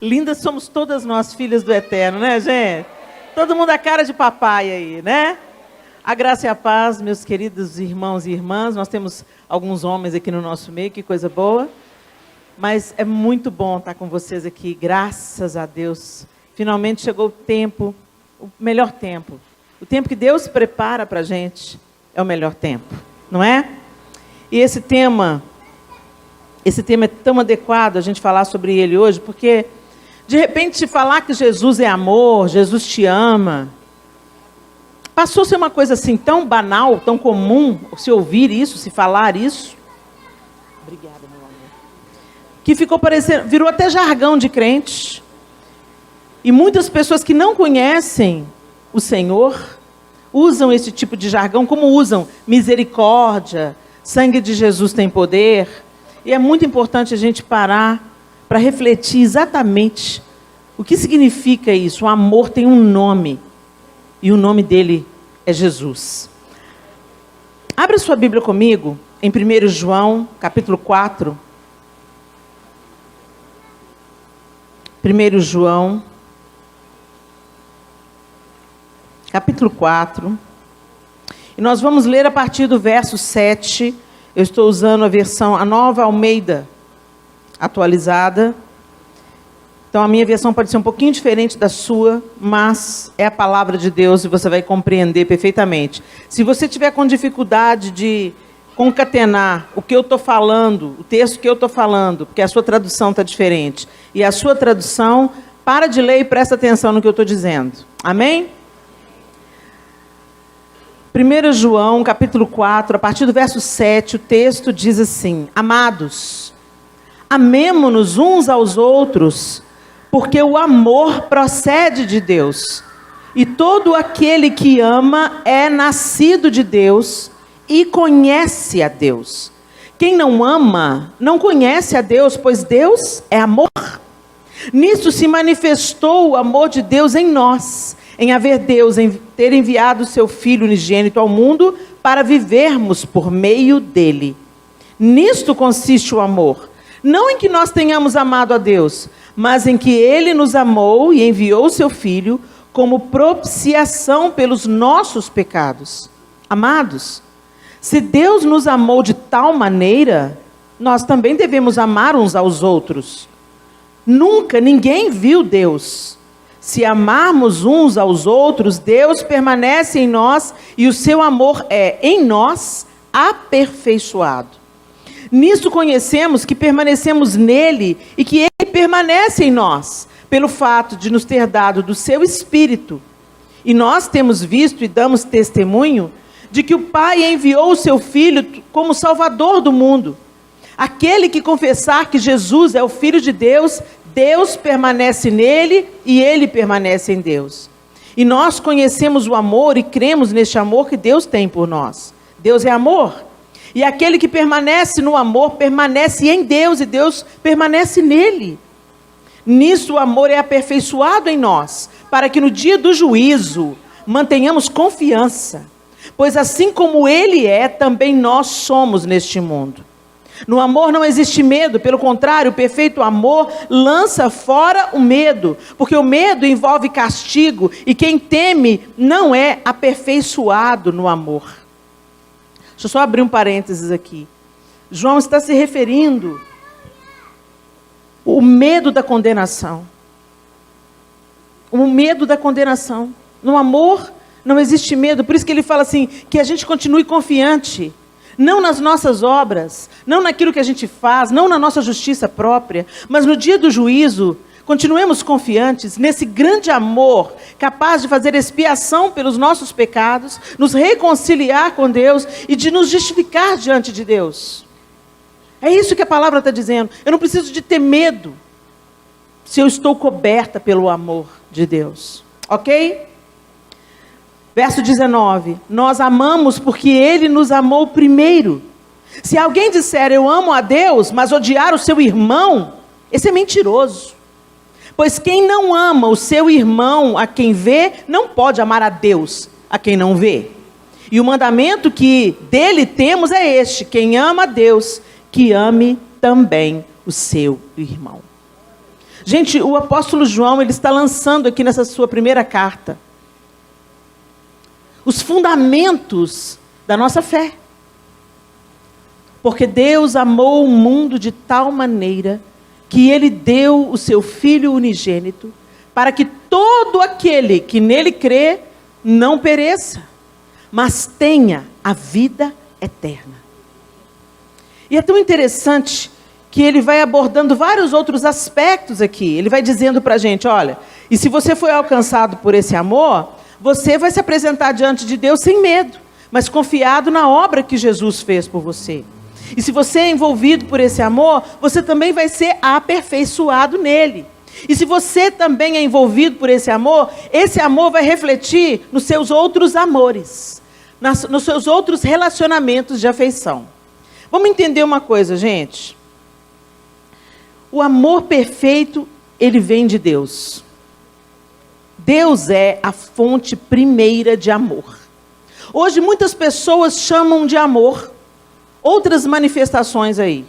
Lindas somos todas nós, filhas do Eterno, né, gente? Todo mundo a cara de papai aí, né? A graça e a paz, meus queridos irmãos e irmãs. Nós temos alguns homens aqui no nosso meio, que coisa boa. Mas é muito bom estar com vocês aqui, graças a Deus. Finalmente chegou o tempo, o melhor tempo. O tempo que Deus prepara para a gente é o melhor tempo, não é? E esse tema é tão adequado a gente falar sobre ele hoje, porque de repente se falar que Jesus é amor, Jesus te ama, passou a ser uma coisa assim tão banal, tão comum, se ouvir isso, se falar isso. Obrigada, meu amor. Que ficou parecendo, virou até jargão de crente. E muitas pessoas que não conhecem o Senhor usam esse tipo de jargão, como usam misericórdia, sangue de Jesus tem poder. E é muito importante a gente parar para refletir exatamente o que significa isso. O amor tem um nome, e o nome dele é Jesus. Abra sua Bíblia comigo, em 1 João, capítulo 4. 1 João, capítulo 4. E nós vamos ler a partir do verso 7. Eu estou usando a Nova Almeida atualizada. Então a minha versão pode ser um pouquinho diferente da sua, mas é a palavra de Deus e você vai compreender perfeitamente. Se você tiver com dificuldade de concatenar o que eu estou falando, o texto que eu estou falando, porque a sua tradução está diferente, e a sua tradução, para de ler e presta atenção no que eu estou dizendo. Amém? 1 João, capítulo 4, a partir do verso 7, o texto diz assim: Amados, amemo-nos uns aos outros, porque o amor procede de Deus. E todo aquele que ama é nascido de Deus e conhece a Deus. Quem não ama, não conhece a Deus, pois Deus é amor. Nisso se manifestou o amor de Deus em nós, em haver Deus, em ter enviado o seu Filho unigênito ao mundo para vivermos por meio dele. Nisto consiste o amor. Não em que nós tenhamos amado a Deus, mas em que ele nos amou e enviou o seu Filho como propiciação pelos nossos pecados. Amados, se Deus nos amou de tal maneira, nós também devemos amar uns aos outros. Nunca ninguém viu Deus. Se amarmos uns aos outros, Deus permanece em nós e o seu amor é, em nós, aperfeiçoado. Nisso conhecemos que permanecemos nele e que ele permanece em nós, pelo fato de nos ter dado do seu Espírito. E nós temos visto e damos testemunho de que o Pai enviou o seu Filho como Salvador do mundo. Aquele que confessar que Jesus é o Filho de Deus, Deus permanece nele e ele permanece em Deus. E nós conhecemos o amor e cremos neste amor que Deus tem por nós. Deus é amor. E aquele que permanece no amor, permanece em Deus e Deus permanece nele. Nisso o amor é aperfeiçoado em nós, para que no dia do juízo mantenhamos confiança. Pois assim como ele é, também nós somos neste mundo. No amor não existe medo, pelo contrário, o perfeito amor lança fora o medo, porque o medo envolve castigo e quem teme não é aperfeiçoado no amor. Deixa eu só abrir um parênteses aqui. João está se referindo ao medo da condenação. O medo da condenação. No amor não existe medo, por isso que ele fala assim, que a gente continue confiante. Não nas nossas obras, não naquilo que a gente faz, não na nossa justiça própria, mas no dia do juízo, continuemos confiantes nesse grande amor, capaz de fazer expiação pelos nossos pecados, nos reconciliar com Deus e de nos justificar diante de Deus. É isso que a palavra está dizendo. Eu não preciso de ter medo, se eu estou coberta pelo amor de Deus. Ok? Verso 19, nós amamos porque ele nos amou primeiro. Se alguém disser eu amo a Deus, mas odiar o seu irmão, esse é mentiroso. Pois quem não ama o seu irmão a quem vê, não pode amar a Deus a quem não vê. E o mandamento que dele temos é este: quem ama a Deus, que ame também o seu irmão. Gente, o apóstolo João, ele está lançando aqui nessa sua primeira carta os fundamentos da nossa fé. Porque Deus amou o mundo de tal maneira que Ele deu o seu Filho unigênito para que todo aquele que nele crê não pereça, mas tenha a vida eterna. E é tão interessante que ele vai abordando vários outros aspectos aqui. Ele vai dizendo para a gente, olha, e se você foi alcançado por esse amor, você vai se apresentar diante de Deus sem medo, mas confiado na obra que Jesus fez por você. E se você é envolvido por esse amor, você também vai ser aperfeiçoado nele. E se você também é envolvido por esse amor vai refletir nos seus outros amores, nos seus outros relacionamentos de afeição. Vamos entender uma coisa, gente. O amor perfeito, ele vem de Deus. Deus é a fonte primeira de amor. Hoje muitas pessoas chamam de amor outras manifestações aí.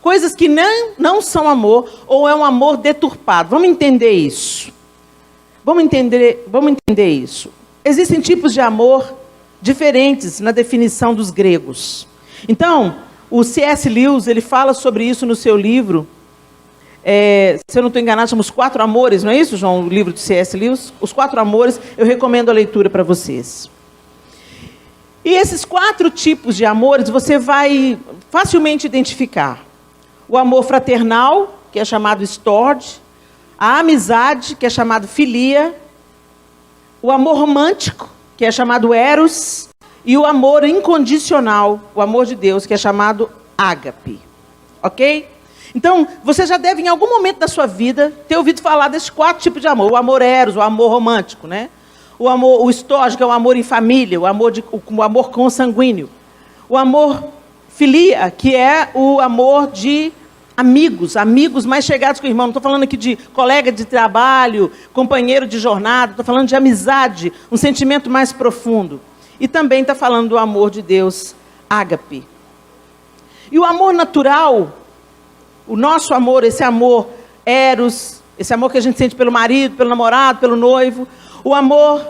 Coisas que não são amor, ou é um amor deturpado. Vamos entender isso. Vamos entender isso. Existem tipos de amor diferentes na definição dos gregos. Então, o C.S. Lewis, ele fala sobre isso no seu livro. Se eu não estou enganado, chama Os Quatro Amores, não é isso, João? O livro de C.S. Lewis. Os Quatro Amores, eu recomendo a leitura para vocês. E esses 4 tipos de amores, você vai facilmente identificar. O amor fraternal, que é chamado storge. A amizade, que é chamado filia. O amor romântico, que é chamado eros. E o amor incondicional, o amor de Deus, que é chamado ágape. Ok? Então, você já deve, em algum momento da sua vida, ter ouvido falar desses 4 tipos de amor. O amor eros, o amor romântico, né? O storge, que é o amor em família, o amor consanguíneo. O amor filia, que é o amor de amigos mais chegados que o irmão. Não estou falando aqui de colega de trabalho, companheiro de jornada, estou falando de amizade, um sentimento mais profundo. E também está falando do amor de Deus, ágape. E o amor natural, o nosso amor, esse amor eros, esse amor que a gente sente pelo marido, pelo namorado, pelo noivo. O amor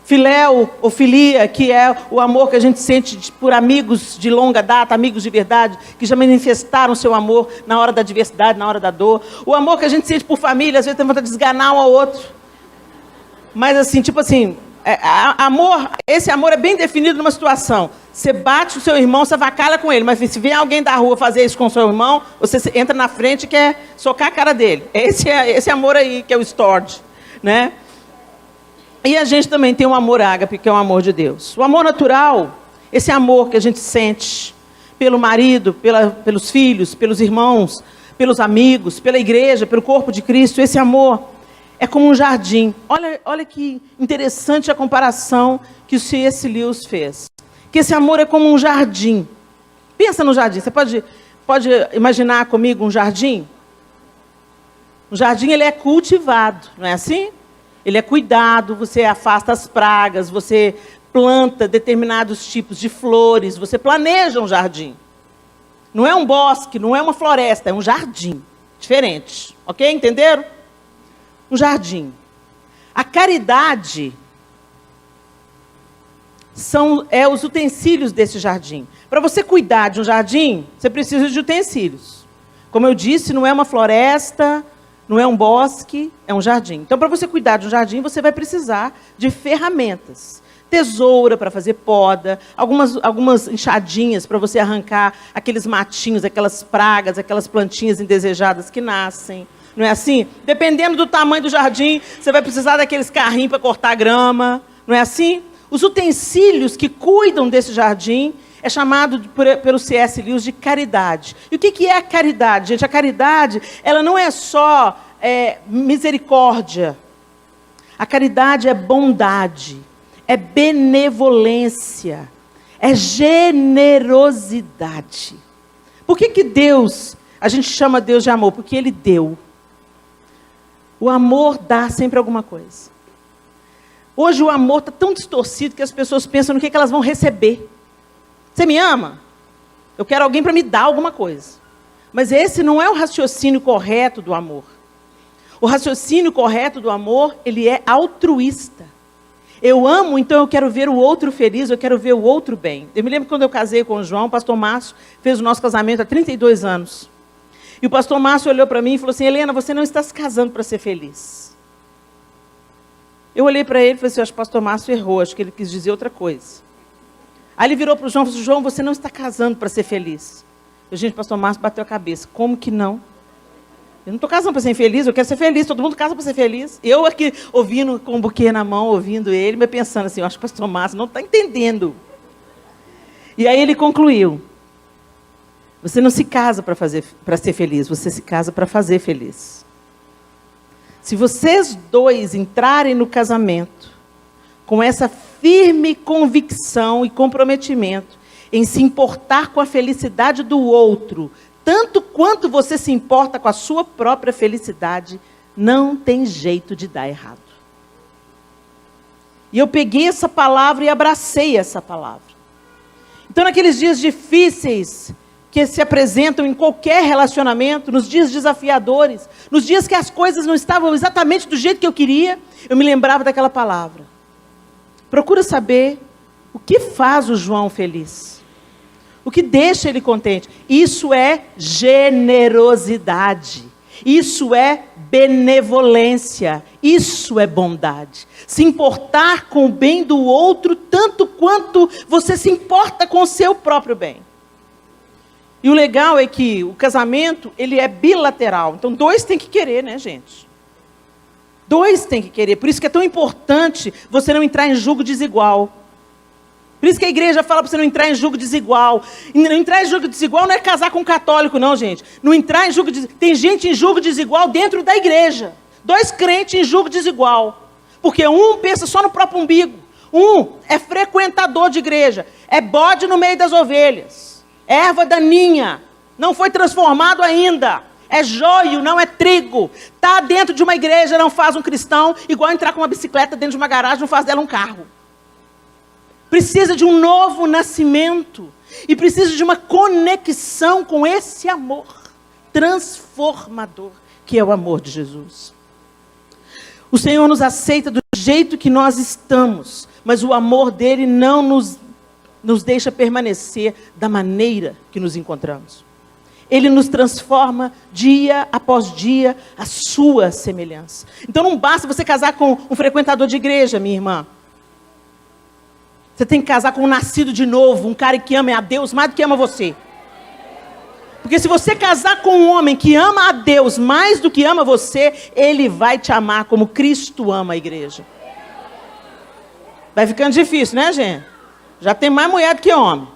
filéu ou filia, que é o amor que a gente sente por amigos de longa data, amigos de verdade, que já manifestaram seu amor na hora da adversidade, na hora da dor. O amor que a gente sente por família, às vezes tem vontade de esganar um ao outro. Mas assim, tipo assim, esse amor é bem definido numa situação. Você bate o seu irmão, você avacalha com ele, mas se vier alguém da rua fazer isso com o seu irmão, você entra na frente e quer socar a cara dele. Esse amor aí, que é o storge, né? E a gente também tem o amor ágape, que é o amor de Deus. O amor natural, esse amor que a gente sente pelo marido, pelos filhos, pelos irmãos, pelos amigos, pela igreja, pelo corpo de Cristo, esse amor é como um jardim. Olha que interessante a comparação que o C.S. Lewis fez. Que esse amor é como um jardim. Pensa no jardim. Você pode imaginar comigo um jardim? Um jardim, ele é cultivado, não é assim? Ele é cuidado, você afasta as pragas, você planta determinados tipos de flores, você planeja um jardim. Não é um bosque, não é uma floresta, é um jardim. Diferente, ok? Entenderam? Um jardim. A caridade é os utensílios desse jardim. Para você cuidar de um jardim, você precisa de utensílios. Como eu disse, não é uma floresta, não é um bosque, é um jardim. Então, para você cuidar de um jardim, você vai precisar de ferramentas. Tesoura para fazer poda, algumas enxadinhas para você arrancar aqueles matinhos, aquelas pragas, aquelas plantinhas indesejadas que nascem. Não é assim? Dependendo do tamanho do jardim, você vai precisar daqueles carrinhos para cortar grama. Não é assim? Os utensílios que cuidam desse jardim é chamado pelo C.S. Lewis de caridade. E o que é a caridade, gente? A caridade, ela não é só misericórdia. A caridade é bondade, é benevolência, é generosidade. Por que Deus, a gente chama Deus de amor? Porque Ele deu. O amor dá sempre alguma coisa. Hoje o amor está tão distorcido que as pessoas pensam no que elas vão receber. Você me ama? Eu quero alguém para me dar alguma coisa. Mas esse não é o raciocínio correto do amor. O raciocínio correto do amor, ele é altruísta. Eu amo, então eu quero ver o outro feliz, eu quero ver o outro bem. Eu me lembro quando eu casei com o João, o pastor Márcio fez o nosso casamento há 32 anos. E o pastor Márcio olhou para mim e falou assim: Helena, você não está se casando para ser feliz. Eu olhei para ele e falei assim: acho que o pastor Márcio errou, acho que ele quis dizer outra coisa. Aí ele virou para o João e falou assim: João, você não está casando para ser feliz. Gente, o pastor Márcio bateu a cabeça. Como que não? Eu não estou casando para ser infeliz, eu quero ser feliz. Todo mundo casa para ser feliz. Eu aqui, ouvindo, com um buquê na mão, ouvindo ele, mas pensando assim, eu acho que o pastor Márcio não está entendendo. E aí ele concluiu: você não se casa para ser feliz, você se casa para fazer feliz. Se vocês dois entrarem no casamento com essa firme convicção e comprometimento em se importar com a felicidade do outro, tanto quanto você se importa com a sua própria felicidade, não tem jeito de dar errado. E eu peguei essa palavra e abracei essa palavra. Então, naqueles dias difíceis que se apresentam em qualquer relacionamento, nos dias desafiadores, nos dias que as coisas não estavam exatamente do jeito que eu queria, eu me lembrava daquela palavra. Procura saber o que faz o João feliz. O que deixa ele contente. Isso é generosidade. Isso é benevolência. Isso é bondade. Se importar com o bem do outro tanto quanto você se importa com o seu próprio bem. E o legal é que o casamento, ele é bilateral. Então, dois têm que querer, né, gente? Dois têm que querer. Por isso que é tão importante você não entrar em julgo desigual. Por isso que a igreja fala para você não entrar em julgo desigual. E não entrar em julgo desigual não é casar com um católico, não, gente. Não entrar em julgo desigual. Tem gente em julgo desigual dentro da igreja. Dois crentes em julgo desigual. Porque um pensa só no próprio umbigo. Um é frequentador de igreja. É bode no meio das ovelhas. Erva daninha. Não foi transformado ainda. É joio, não é trigo. Está dentro de uma igreja, não faz um cristão. Igual entrar com uma bicicleta dentro de uma garagem, não faz dela um carro. Precisa de um novo nascimento. E precisa de uma conexão com esse amor transformador, que é o amor de Jesus. O Senhor nos aceita do jeito que nós estamos, mas o amor dele não nos deixa permanecer da maneira que nos encontramos. Ele nos transforma dia após dia à sua semelhança. Então não basta você casar com um frequentador de igreja, minha irmã. Você tem que casar com um nascido de novo, um cara que ama a Deus mais do que ama você. Porque se você casar com um homem que ama a Deus mais do que ama você, ele vai te amar como Cristo ama a igreja. Vai ficando difícil, né, gente? Já tem mais mulher do que homem.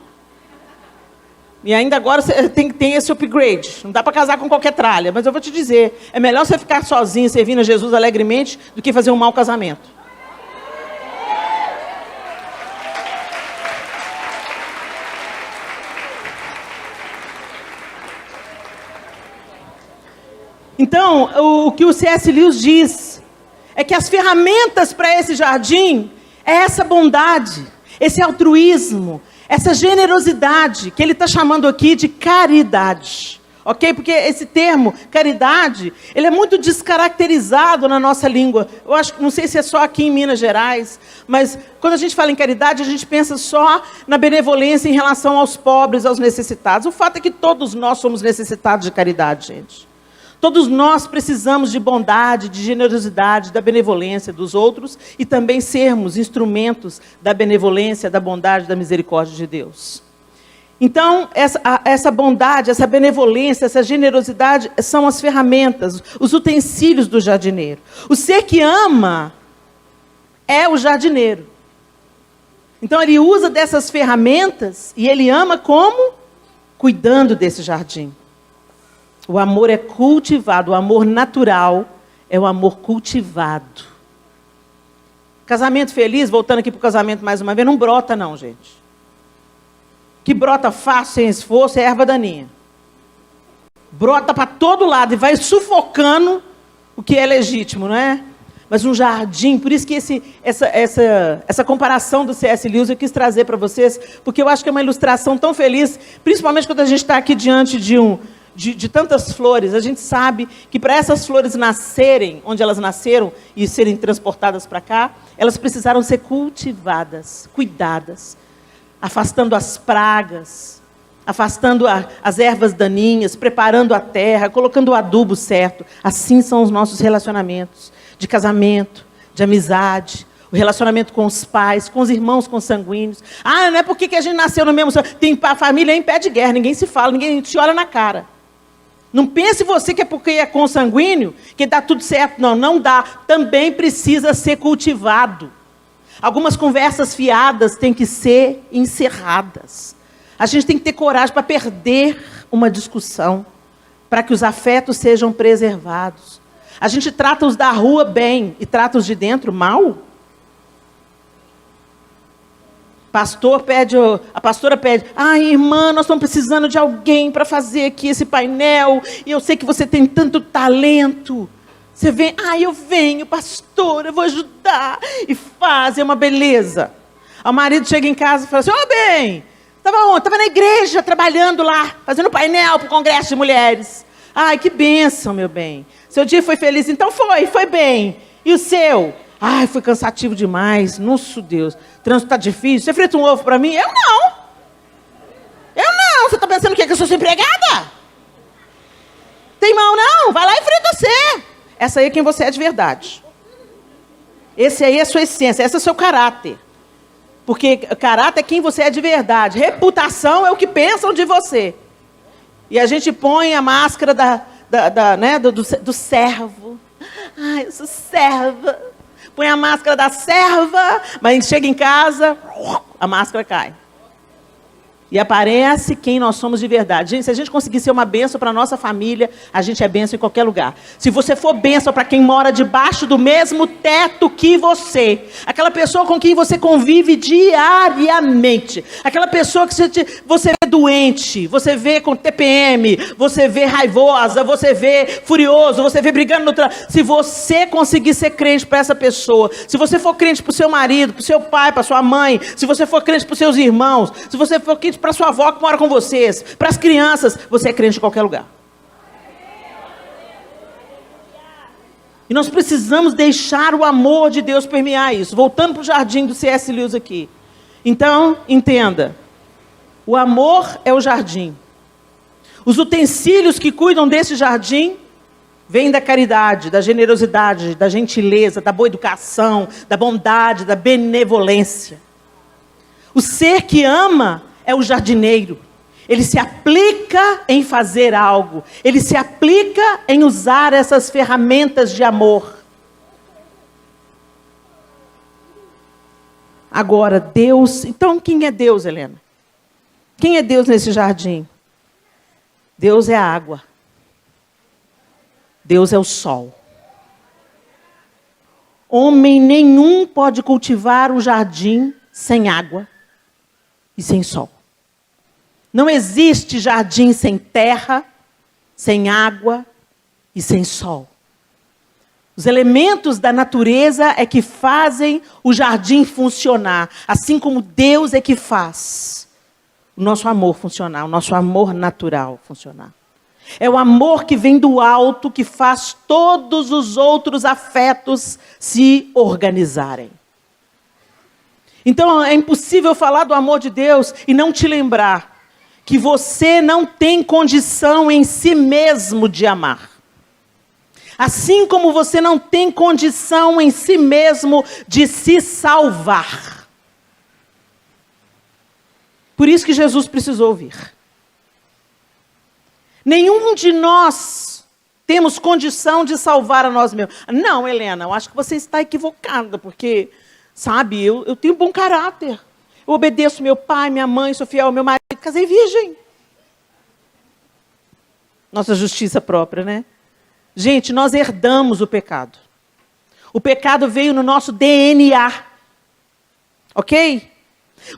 E ainda agora você tem esse upgrade. Não dá para casar com qualquer tralha. Mas eu vou te dizer, é melhor você ficar sozinho servindo a Jesus alegremente do que fazer um mau casamento. Então, o que o C.S. Lewis diz é que as ferramentas para esse jardim é essa bondade, esse altruísmo, essa generosidade, que ele está chamando aqui de caridade. Ok? Porque esse termo, caridade, ele é muito descaracterizado na nossa língua. Eu acho, não sei se é só aqui em Minas Gerais, mas quando a gente fala em caridade, a gente pensa só na benevolência em relação aos pobres, aos necessitados. O fato é que todos nós somos necessitados de caridade, gente. Todos nós precisamos de bondade, de generosidade, da benevolência dos outros e também sermos instrumentos da benevolência, da bondade, da misericórdia de Deus. Então, essa bondade, essa benevolência, essa generosidade são as ferramentas, os utensílios do jardineiro. O ser que ama é o jardineiro. Então, ele usa dessas ferramentas e ele ama como? Cuidando desse jardim. O amor é cultivado, o amor natural é o amor cultivado. Casamento feliz, voltando aqui para o casamento mais uma vez, não brota não, gente. Que brota fácil, sem esforço, é erva daninha. Brota para todo lado e vai sufocando o que é legítimo, não é? Mas um jardim, por isso que essa comparação do C.S. Lewis eu quis trazer para vocês, porque eu acho que é uma ilustração tão feliz, principalmente quando a gente está aqui diante de de tantas flores, a gente sabe que para essas flores nascerem, onde elas nasceram e serem transportadas para cá, elas precisaram ser cultivadas, cuidadas, afastando as pragas, afastando as ervas daninhas, preparando a terra, colocando o adubo certo. Assim são os nossos relacionamentos de casamento, de amizade, o relacionamento com os pais, com os irmãos consanguíneos. Ah, não é porque que a gente nasceu no mesmo... Tem família em pé de guerra, ninguém se fala, ninguém te olha na cara. Não pense você que é porque é consanguíneo que dá tudo certo. Não, não dá. Também precisa ser cultivado. Algumas conversas fiadas têm que ser encerradas. A gente tem que ter coragem para perder uma discussão, para que os afetos sejam preservados. A gente trata os da rua bem e trata os de dentro mal. A pastora pede, irmã, nós estamos precisando de alguém para fazer aqui esse painel, e eu sei que você tem tanto talento. Você vem, eu venho, pastor, eu vou ajudar. E faz, é uma beleza. O marido chega em casa e fala assim, bem, estava onde? Estava na igreja, trabalhando lá, fazendo painel para o congresso de mulheres. Ai, que bênção, meu bem. Seu dia foi feliz? Então foi bem. E o seu? Foi cansativo demais. Nossa, Deus. O trânsito está difícil. Você frita um ovo para mim? Eu não. Você está pensando o quê? Que eu sou sua empregada? Tem mão, não. Vai lá e frita você. Essa aí é quem você é de verdade. Esse aí é a sua essência. Esse é o seu caráter. Porque caráter é quem você é de verdade. Reputação é o que pensam de você. E a gente põe a máscara do servo. Eu sou serva. Põe a máscara da serva, mas chega em casa, a máscara cai. E aparece quem nós somos de verdade. Gente, se a gente conseguir ser uma bênção para a nossa família, a gente é bênção em qualquer lugar. Se você for bênção para quem mora debaixo do mesmo teto que você, aquela pessoa com quem você convive diariamente, aquela pessoa que você vê doente, você vê com TPM, você vê raivosa, você vê furioso, você vê brigando no trânsito. Se você conseguir ser crente para essa pessoa, se você for crente para o seu marido, para o seu pai, para a sua mãe, se você for crente para os seus irmãos, se você for crente para sua avó que mora com vocês, para as crianças, você é crente em qualquer lugar. E nós precisamos deixar o amor de Deus permear isso. Voltando para o jardim do C.S. Lewis aqui. Então, entenda. O amor é o jardim. Os utensílios que cuidam desse jardim vêm da caridade, da generosidade, da gentileza, da boa educação, da bondade, da benevolência. O ser que ama é o jardineiro. Ele se aplica em fazer algo. Ele se aplica em usar essas ferramentas de amor. Agora, Deus... Então, quem é Deus, Helena? Quem é Deus nesse jardim? Deus é a água. Deus é o sol. Homem nenhum pode cultivar o jardim sem água e sem sol. Não existe jardim sem terra, sem água e sem sol. Os elementos da natureza é que fazem o jardim funcionar, assim como Deus é que faz o nosso amor funcionar, o nosso amor natural funcionar. É o amor que vem do alto que faz todos os outros afetos se organizarem. Então é impossível falar do amor de Deus e não te lembrar que você não tem condição em si mesmo de amar. Assim como você não tem condição em si mesmo de se salvar. Por isso que Jesus precisou vir. Nenhum de nós temos condição de salvar a nós mesmos. Não, Helena, eu acho que você está equivocada, porque, sabe, eu tenho bom caráter. Eu obedeço meu pai, minha mãe, sou fiel ao meu marido, casei virgem. Nossa justiça própria, né? Gente, nós herdamos o pecado. O pecado veio no nosso DNA. Ok?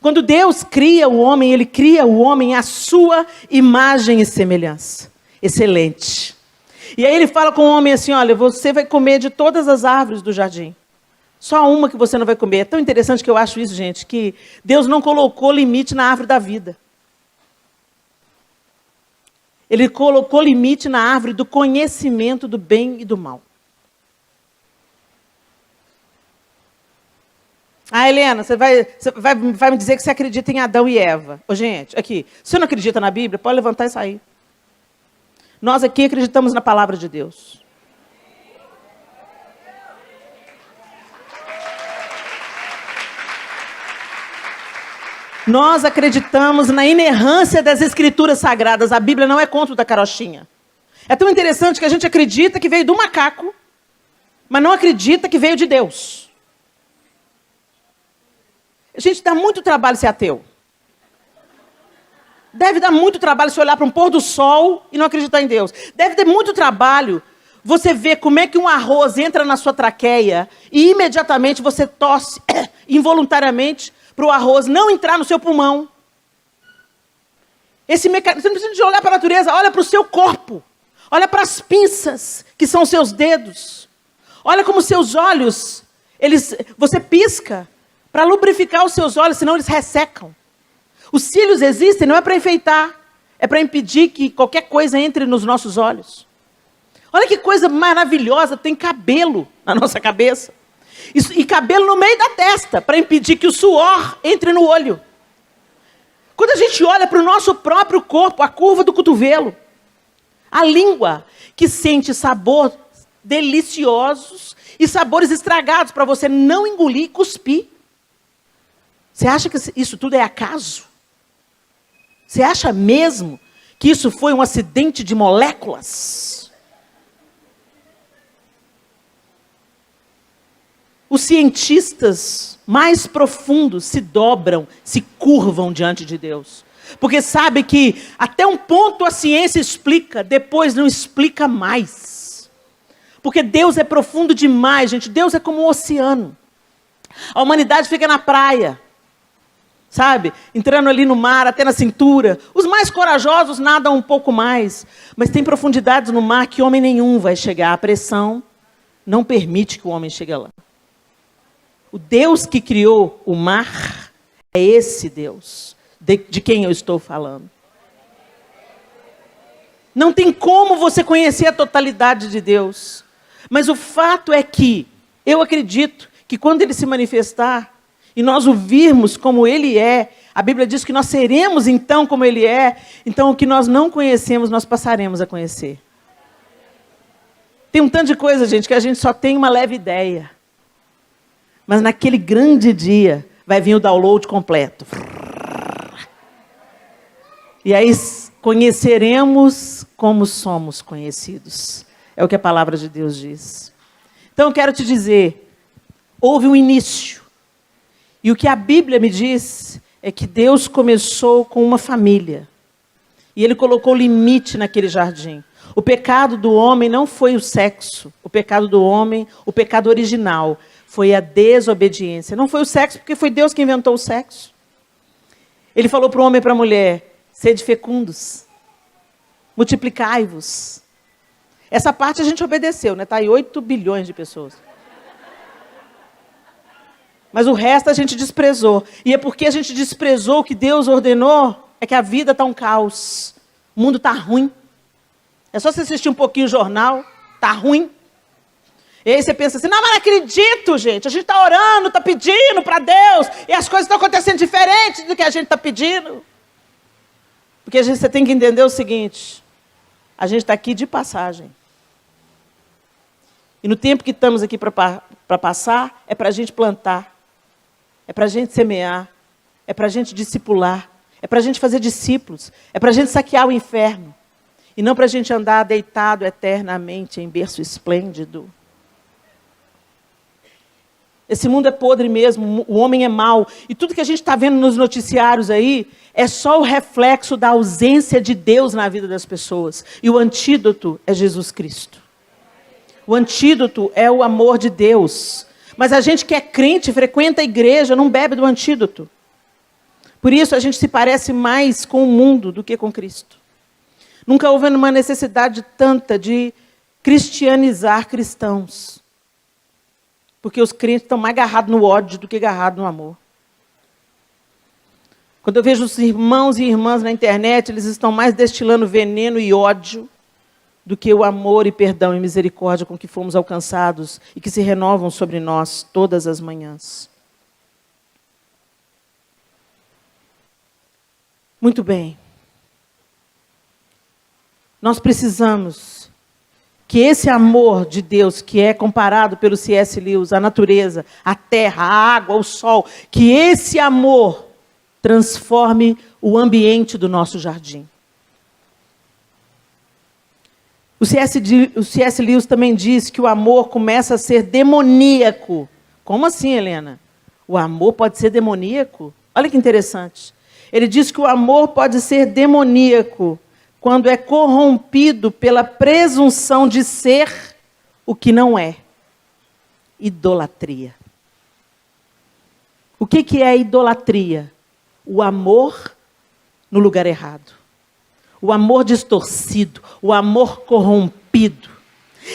Quando Deus cria o homem, Ele cria o homem à sua imagem e semelhança. Excelente. E aí Ele fala com o homem assim, olha, você vai comer de todas as árvores do jardim. Só uma que você não vai comer. É tão interessante que eu acho isso, gente, que Deus não colocou limite na árvore da vida. Ele colocou limite na árvore do conhecimento do bem e do mal. Ah, Helena, você vai me dizer que você acredita em Adão e Eva. Ô, gente, aqui, se você não acredita na Bíblia, pode levantar e sair. Nós aqui acreditamos na palavra de Deus. Nós acreditamos na inerrância das Escrituras Sagradas. A Bíblia não é conto da carochinha. É tão interessante que a gente acredita que veio do macaco, mas não acredita que veio de Deus. A gente dá muito trabalho ser ateu. Deve dar muito trabalho se olhar para um pôr do sol e não acreditar em Deus. Deve ter muito trabalho você ver como é que um arroz entra na sua traqueia e imediatamente você tosse involuntariamente para o arroz não entrar no seu pulmão. Esse mecanismo, você não precisa de olhar para a natureza, olha para o seu corpo. Olha para as pinças, que são seus dedos. Olha como seus olhos, você pisca para lubrificar os seus olhos, senão eles ressecam. Os cílios existem não é para enfeitar, é para impedir que qualquer coisa entre nos nossos olhos. Olha que coisa maravilhosa, tem cabelo na nossa cabeça. E cabelo no meio da testa, para impedir que o suor entre no olho. Quando a gente olha para o nosso próprio corpo, a curva do cotovelo, a língua que sente sabor deliciosos e sabores estragados para você não engolir e cuspir. Você acha que isso tudo é acaso? Você acha mesmo que isso foi um acidente de moléculas? Os cientistas mais profundos se dobram, se curvam diante de Deus. Porque sabe que até um ponto a ciência explica, depois não explica mais. Porque Deus é profundo demais, gente. Deus é como um oceano. A humanidade fica na praia, sabe? Entrando ali no mar, até na cintura. Os mais corajosos nadam um pouco mais. Mas tem profundidades no mar que homem nenhum vai chegar. A pressão não permite que o homem chegue lá. O Deus que criou o mar é esse Deus de quem eu estou falando. Não tem como você conhecer a totalidade de Deus. Mas o fato é que eu acredito que quando Ele se manifestar e nós o virmos como Ele é, a Bíblia diz que nós seremos então como Ele é, então o que nós não conhecemos, nós passaremos a conhecer. Tem um tanto de coisa, gente, que a gente só tem uma leve ideia. Mas naquele grande dia vai vir o download completo. E aí conheceremos como somos conhecidos. É o que a palavra de Deus diz. Então eu quero te dizer, houve um início. E o que a Bíblia me diz é que Deus começou com uma família. E Ele colocou limite naquele jardim. O pecado do homem não foi o sexo. O pecado do homem, o pecado original, foi a desobediência. Não foi o sexo, porque foi Deus que inventou o sexo. Ele falou para o homem e para a mulher, sede fecundos, multiplicai-vos. Essa parte a gente obedeceu, né? Está aí 8 bilhões de pessoas. Mas o resto a gente desprezou. E é porque a gente desprezou o que Deus ordenou, é que a vida está um caos. O mundo está ruim. É só você assistir um pouquinho o jornal, está ruim. E aí você pensa assim, não, mas não acredito, gente. A gente está orando, está pedindo para Deus, e as coisas estão acontecendo diferente do que a gente está pedindo. Porque você tem que entender o seguinte, a gente está aqui de passagem. E no tempo que estamos aqui para passar, é para a gente plantar, é para a gente semear, é para a gente discipular, é para a gente fazer discípulos, é para a gente saquear o inferno. E não para a gente andar deitado eternamente em berço esplêndido. Esse mundo é podre mesmo, o homem é mau. E tudo que a gente está vendo nos noticiários aí é só o reflexo da ausência de Deus na vida das pessoas. E o antídoto é Jesus Cristo. O antídoto é o amor de Deus. Mas a gente que é crente, frequenta a igreja, não bebe do antídoto. Por isso a gente se parece mais com o mundo do que com Cristo. Nunca houve uma necessidade tanta de cristianizar cristãos. Porque os crentes estão mais agarrados no ódio do que agarrados no amor. Quando eu vejo os irmãos e irmãs na internet, eles estão mais destilando veneno e ódio do que o amor e perdão e misericórdia com que fomos alcançados e que se renovam sobre nós todas as manhãs. Muito bem. Nós precisamos que esse amor de Deus, que é comparado pelo C.S. Lewis, a natureza, a terra, a água, o sol, que esse amor transforme o ambiente do nosso jardim. O C.S. Lewis também diz que o amor começa a ser demoníaco. Como assim, Helena? O amor pode ser demoníaco? Olha que interessante. Ele diz que o amor pode ser demoníaco quando é corrompido pela presunção de ser o que não é. Idolatria. O que é idolatria? O amor no lugar errado. O amor distorcido, o amor corrompido.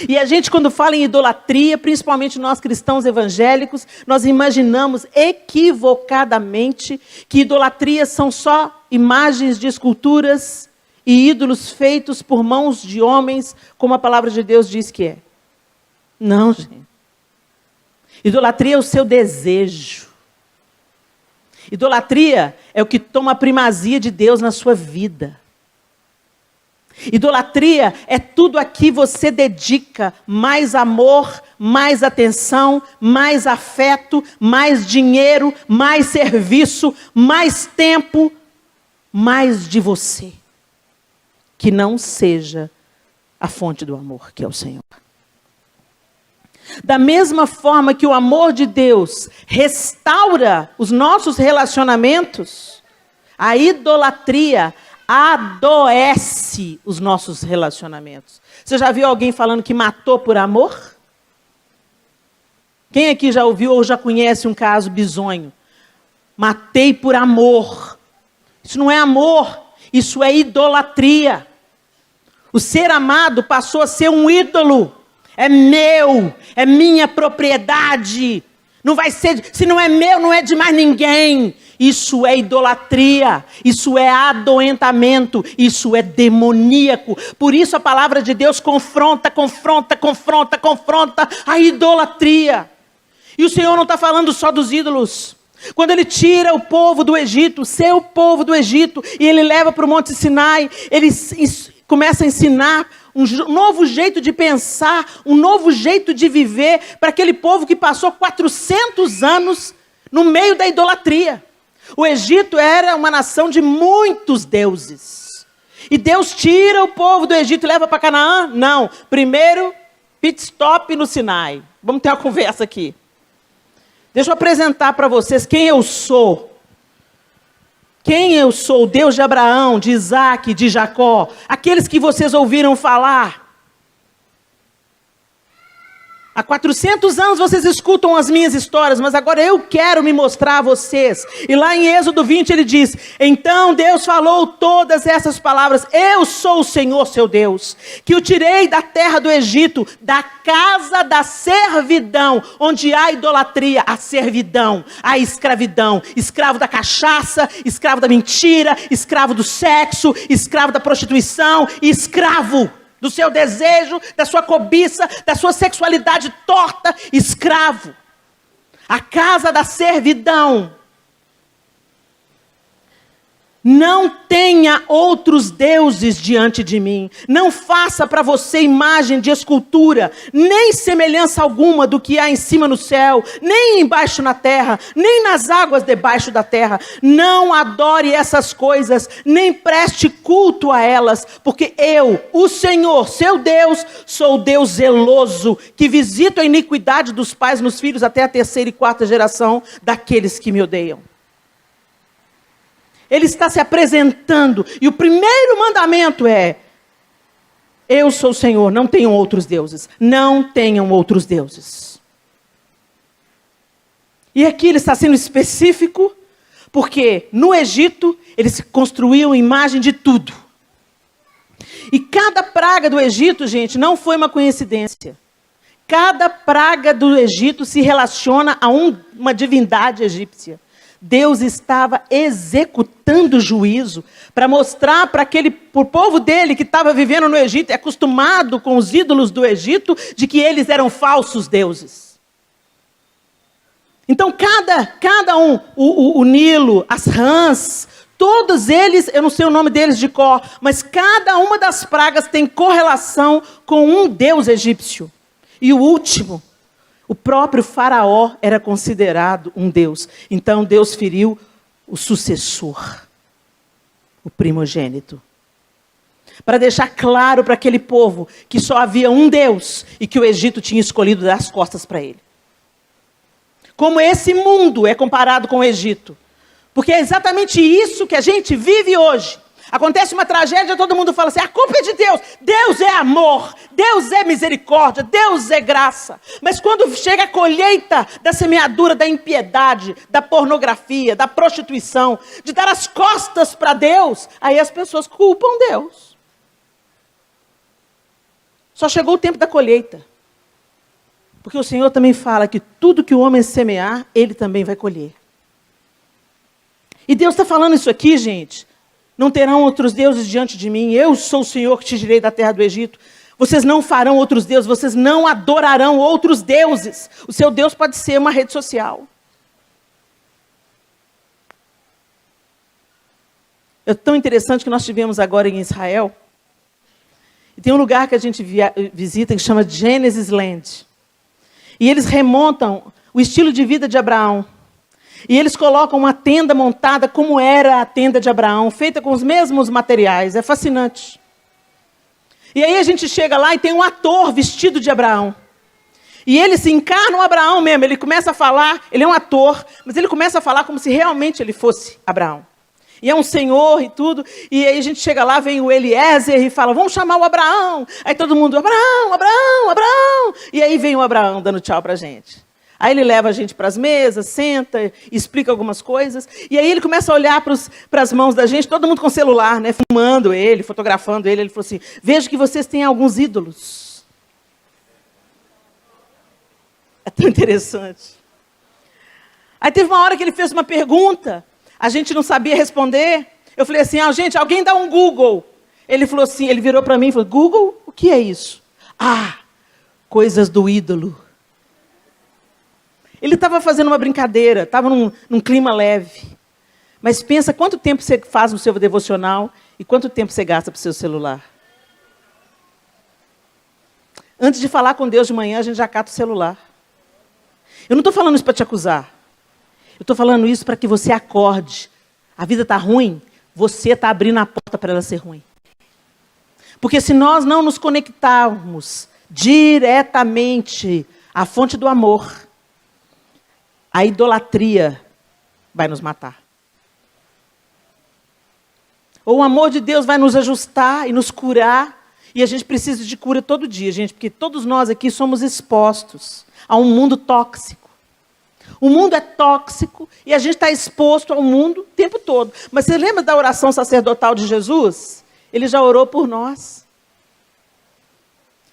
E a gente, quando fala em idolatria, principalmente nós cristãos evangélicos, nós imaginamos equivocadamente que idolatrias são só imagens de esculturas e ídolos feitos por mãos de homens, como a palavra de Deus diz que é. Não, gente. Idolatria é o seu desejo. Idolatria é o que toma a primazia de Deus na sua vida. Idolatria é tudo a que você dedica mais amor, mais atenção, mais afeto, mais dinheiro, mais serviço, mais tempo, mais de você. Que não seja a fonte do amor, que é o Senhor. Da mesma forma que o amor de Deus restaura os nossos relacionamentos, a idolatria adoece os nossos relacionamentos. Você já viu alguém falando que matou por amor? Quem aqui já ouviu ou já conhece um caso bizonho? Matei por amor. Isso não é amor, isso é idolatria. O ser amado passou a ser um ídolo. É meu, é minha propriedade. Não vai ser, se não é meu, não é de mais ninguém. Isso é idolatria, isso é adoentamento, isso é demoníaco. Por isso a palavra de Deus confronta a idolatria. E o Senhor não está falando só dos ídolos. Quando Ele tira o povo do Egito, seu povo do Egito, e Ele leva para o Monte Sinai, Ele começa a ensinar um novo jeito de pensar, um novo jeito de viver para aquele povo que passou 400 anos no meio da idolatria. O Egito era uma nação de muitos deuses. E Deus tira o povo do Egito e leva para Canaã? Não. Primeiro, pit stop no Sinai. Vamos ter uma conversa aqui. Deixa eu apresentar para vocês quem eu sou. Quem eu sou, o Deus de Abraão, de Isaac, de Jacó, aqueles que vocês ouviram falar. Há 400 anos vocês escutam as minhas histórias, mas agora eu quero me mostrar a vocês. E lá em Êxodo 20 ele diz, então Deus falou todas essas palavras, eu sou o Senhor seu Deus, que o tirei da terra do Egito, da casa da servidão, onde há idolatria, a servidão, a escravidão, escravo da cachaça, escravo da mentira, escravo do sexo, escravo da prostituição, escravo do seu desejo, da sua cobiça, da sua sexualidade torta, escravo. A casa da servidão. Não tenha outros deuses diante de mim. Não faça para você imagem de escultura, nem semelhança alguma do que há em cima no céu, nem embaixo na terra, nem nas águas debaixo da terra. Não adore essas coisas, nem preste culto a elas, porque eu, o Senhor, seu Deus, sou o Deus zeloso, que visito a iniquidade dos pais nos filhos até a 3ª e 4ª geração daqueles que me odeiam. Ele está se apresentando. E o primeiro mandamento é, eu sou o Senhor, não tenham outros deuses. Não tenham outros deuses. E aqui ele está sendo específico, porque no Egito, ele se construiu imagem de tudo. E cada praga do Egito, gente, não foi uma coincidência. Cada praga do Egito se relaciona a uma divindade egípcia. Deus estava executando juízo para mostrar para o povo dele que estava vivendo no Egito, acostumado com os ídolos do Egito, de que eles eram falsos deuses. Então, cada um, o Nilo, as rãs, todos eles, eu não sei o nome deles de cor, mas cada uma das pragas tem correlação com um deus egípcio. E o último, o próprio faraó era considerado um deus. Então Deus feriu o sucessor, o primogênito. Para deixar claro para aquele povo que só havia um Deus e que o Egito tinha escolhido dar as costas para ele. Como esse mundo é comparado com o Egito. Porque é exatamente isso que a gente vive hoje. Acontece uma tragédia, todo mundo fala assim, a culpa é de Deus. Deus é amor, Deus é misericórdia, Deus é graça. Mas quando chega a colheita da semeadura da impiedade, da pornografia, da prostituição, de dar as costas para Deus, aí as pessoas culpam Deus. Só chegou o tempo da colheita. Porque o Senhor também fala que tudo que o homem semear, ele também vai colher. E Deus está falando isso aqui, gente. Não terão outros deuses diante de mim. Eu sou o Senhor que te tirei da terra do Egito. Vocês não farão outros deuses. Vocês não adorarão outros deuses. O seu Deus pode ser uma rede social. É tão interessante que nós tivemos agora em Israel. E tem um lugar que a gente visita que chama Genesis Land. E eles remontam o estilo de vida de Abraão. E eles colocam uma tenda montada como era a tenda de Abraão, feita com os mesmos materiais. É fascinante. E aí a gente chega lá e tem um ator vestido de Abraão. E ele se encarna o Abraão mesmo. Ele começa a falar, ele é um ator, mas ele começa a falar como se realmente ele fosse Abraão. E é um senhor e tudo. E aí a gente chega lá, vem o Eliezer e fala, vamos chamar o Abraão. Aí todo mundo, Abraão, Abraão, Abraão. E aí vem o Abraão dando tchau para a gente. Aí ele leva a gente para as mesas, senta, explica algumas coisas. E aí ele começa a olhar para as mãos da gente, todo mundo com celular, né, filmando ele, fotografando ele. Ele falou assim, vejo que vocês têm alguns ídolos. É tão interessante. Aí teve uma hora que ele fez uma pergunta, a gente não sabia responder. Eu falei assim, gente, alguém dá um Google. Ele falou assim, ele virou para mim e falou, Google? O que é isso? Coisas do ídolo. Ele estava fazendo uma brincadeira, estava num clima leve. Mas pensa quanto tempo você faz no seu devocional e quanto tempo você gasta para o seu celular. Antes de falar com Deus de manhã, a gente já cata o celular. Eu não estou falando isso para te acusar. Eu estou falando isso para que você acorde. A vida está ruim, você está abrindo a porta para ela ser ruim. Porque se nós não nos conectarmos diretamente à fonte do amor, a idolatria vai nos matar. Ou o amor de Deus vai nos ajustar e nos curar. E a gente precisa de cura todo dia, gente. Porque todos nós aqui somos expostos a um mundo tóxico. O mundo é tóxico e a gente está exposto ao mundo o tempo todo. Mas você lembra da oração sacerdotal de Jesus? Ele já orou por nós.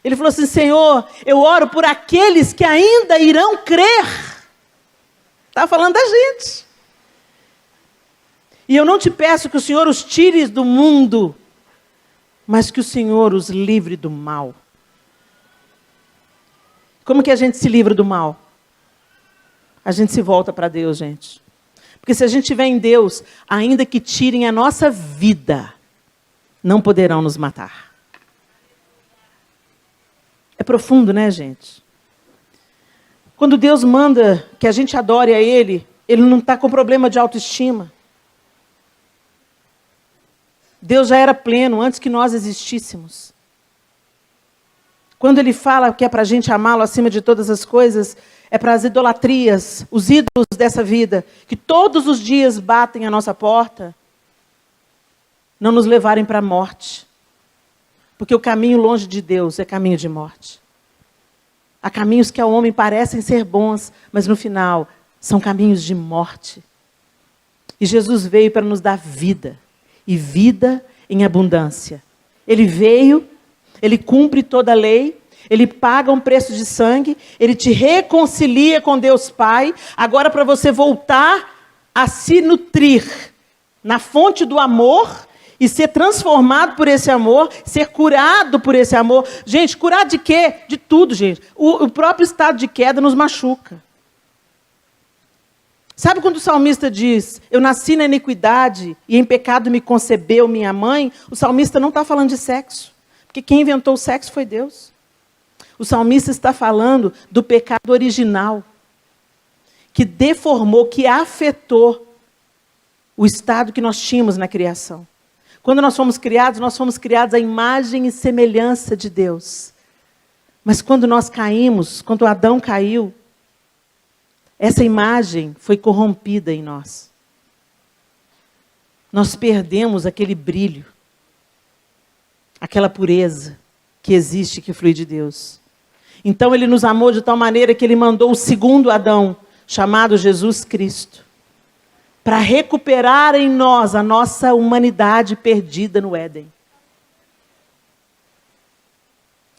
Ele falou assim, Senhor, eu oro por aqueles que ainda irão crer. Estava falando da gente. E eu não te peço que o Senhor os tire do mundo, mas que o Senhor os livre do mal. Como que a gente se livra do mal? A gente se volta para Deus, gente. Porque se a gente estiver em Deus, ainda que tirem a nossa vida, não poderão nos matar. É profundo, né, gente? Quando Deus manda que a gente adore a Ele, Ele não está com problema de autoestima. Deus já era pleno antes que nós existíssemos. Quando Ele fala que é para a gente amá-lo acima de todas as coisas, é para as idolatrias, os ídolos dessa vida, que todos os dias batem à nossa porta, não nos levarem para a morte. Porque o caminho longe de Deus é caminho de morte. Há caminhos que ao homem parecem ser bons, mas no final são caminhos de morte. E Jesus veio para nos dar vida, e vida em abundância. Ele veio, Ele cumpre toda a lei, Ele paga um preço de sangue, Ele te reconcilia com Deus Pai. Agora, para você voltar a se nutrir na fonte do amor e ser transformado por esse amor, ser curado por esse amor. Gente, curado de quê? De tudo, gente. O próprio estado de queda nos machuca. Sabe quando o salmista diz, eu nasci na iniquidade e em pecado me concebeu minha mãe? O salmista não está falando de sexo, porque quem inventou o sexo foi Deus. O salmista está falando do pecado original, que deformou, que afetou o estado que nós tínhamos na criação. Quando nós fomos criados à imagem e semelhança de Deus. Mas quando nós caímos, quando Adão caiu, essa imagem foi corrompida em nós. Nós perdemos aquele brilho, aquela pureza que existe, que flui de Deus. Então ele nos amou de tal maneira que ele mandou o segundo Adão, chamado Jesus Cristo, para recuperar em nós a nossa humanidade perdida no Éden.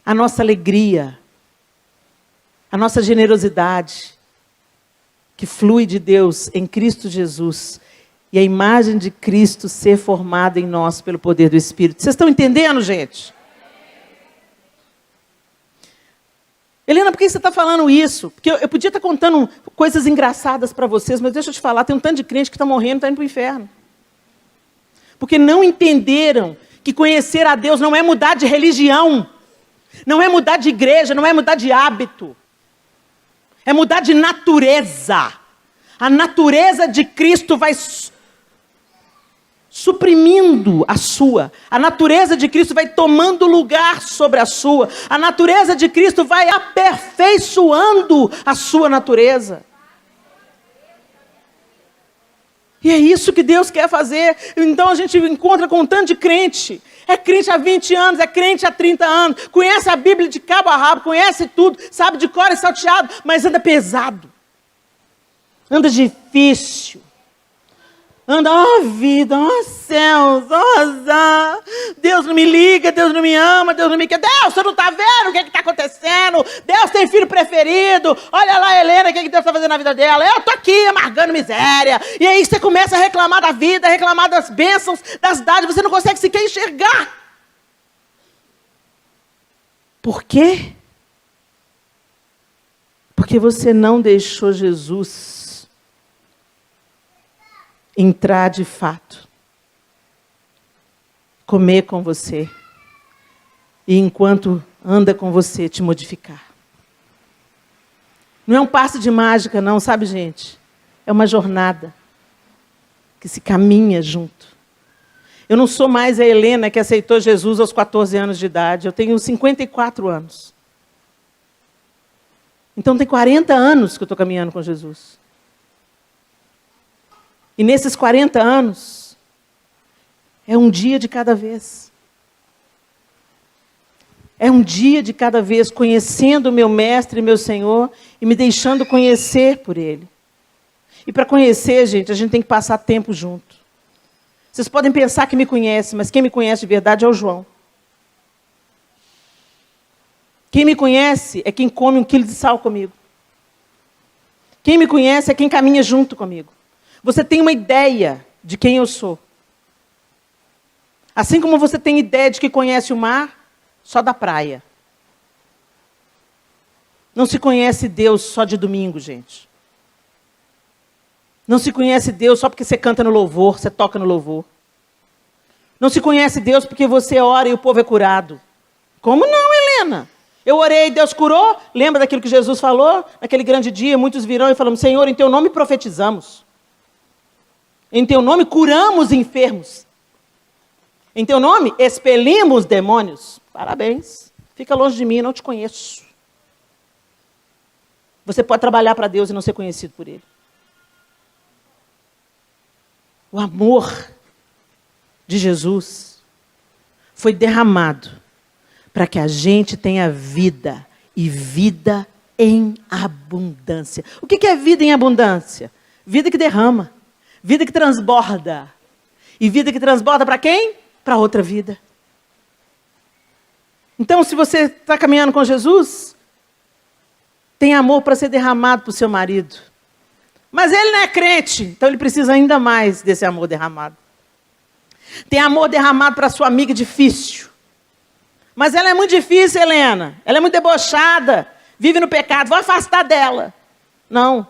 A nossa alegria, a nossa generosidade, que flui de Deus em Cristo Jesus, e a imagem de Cristo ser formada em nós pelo poder do Espírito. Vocês estão entendendo, gente? Helena, por que você está falando isso? Porque eu podia estar contando coisas engraçadas para vocês, mas deixa eu te falar, tem um tanto de crente que está morrendo, está indo para o inferno. Porque não entenderam que conhecer a Deus não é mudar de religião, não é mudar de igreja, não é mudar de hábito. É mudar de natureza. A natureza de Cristo vai suprimindo a sua. A natureza de Cristo vai tomando lugar sobre a sua. A natureza de Cristo vai aperfeiçoando a sua natureza. E é isso que Deus quer fazer. Então a gente encontra com um tanto de crente. É crente há 20 anos, é crente há 30 anos. Conhece a Bíblia de cabo a rabo, conhece tudo, sabe de cor e salteado, mas anda pesado. Anda difícil. Anda, vida, céus, azar. Deus não me liga, Deus não me ama, Deus não me quer. Deus, você não está vendo o que está acontecendo? Deus tem filho preferido. Olha lá, Helena, o que Deus está fazendo na vida dela? Eu estou aqui amargando miséria. E aí você começa a reclamar da vida, a reclamar das bênçãos, das dádivas. Você não consegue sequer enxergar. Por quê? Porque você não deixou Jesus entrar de fato, comer com você, e enquanto anda com você, te modificar. Não é um passe de mágica não, sabe, gente? É uma jornada que se caminha junto. Eu não sou mais a Helena que aceitou Jesus aos 14 anos de idade, eu tenho 54 anos. Então tem 40 anos que eu estou caminhando com Jesus. E nesses 40 anos, é um dia de cada vez. É um dia de cada vez, conhecendo o meu mestre e meu Senhor, e me deixando conhecer por Ele. E para conhecer, gente, a gente tem que passar tempo junto. Vocês podem pensar que me conhecem, mas quem me conhece de verdade é o João. Quem me conhece é quem come 1 quilo de sal comigo. Quem me conhece é quem caminha junto comigo. Você tem uma ideia de quem eu sou. Assim como você tem ideia de que conhece o mar, só da praia. Não se conhece Deus só de domingo, gente. Não se conhece Deus só porque você canta no louvor, você toca no louvor. Não se conhece Deus porque você ora e o povo é curado. Como não, Helena? Eu orei e Deus curou. Lembra daquilo que Jesus falou? Naquele grande dia, muitos virão e falam, Senhor, em teu nome profetizamos. Em teu nome curamos enfermos. Em teu nome expelimos demônios. Parabéns. Fica longe de mim, não te conheço. Você pode trabalhar para Deus e não ser conhecido por Ele. O amor de Jesus foi derramado para que a gente tenha vida e vida em abundância. O que é vida em abundância? Vida que derrama. Vida que transborda. E vida que transborda para quem? Para outra vida. Então, se você está caminhando com Jesus, tem amor para ser derramado para o seu marido. Mas ele não é crente, então ele precisa ainda mais desse amor derramado. Tem amor derramado para sua amiga difícil. Mas ela é muito difícil, Helena. Ela é muito debochada, vive no pecado, vou afastar dela. Não.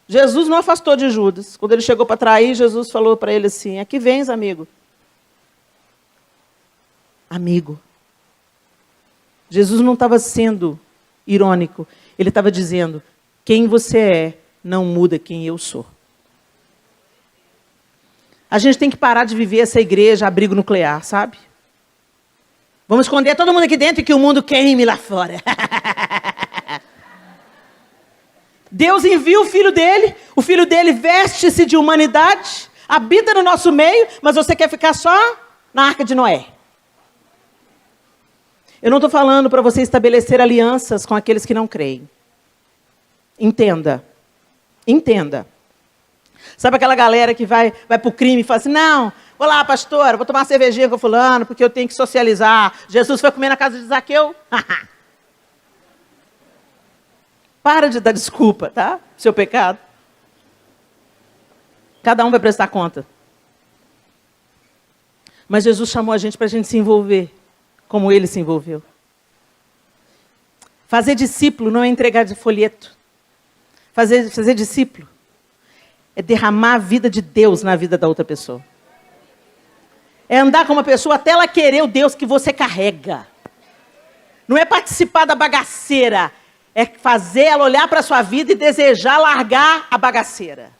Jesus não afastou de Judas. Quando ele chegou para trair, Jesus falou para ele assim, aqui vens, amigo. Amigo. Jesus não estava sendo irônico. Ele estava dizendo, quem você é não muda quem eu sou. A gente tem que parar de viver essa igreja abrigo nuclear, sabe? Vamos esconder todo mundo aqui dentro e que o mundo queime lá fora. Deus envia o filho dele veste-se de humanidade, habita no nosso meio, mas você quer ficar só na Arca de Noé. Eu não estou falando para você estabelecer alianças com aqueles que não creem. Entenda. Entenda. Sabe aquela galera que vai para o crime e fala assim, não, vou lá, pastor, vou tomar uma cervejinha com fulano, porque eu tenho que socializar. Jesus foi comer na casa de Zaqueu. Para de dar desculpa, tá? Seu pecado. Cada um vai prestar conta. Mas Jesus chamou a gente para a gente se envolver, como ele se envolveu. Fazer discípulo não é entregar de folheto. Fazer discípulo é derramar a vida de Deus na vida da outra pessoa. É andar com uma pessoa até ela querer o Deus que você carrega. Não é participar da bagaceira. É fazer ela olhar para a sua vida e desejar largar a bagaceira.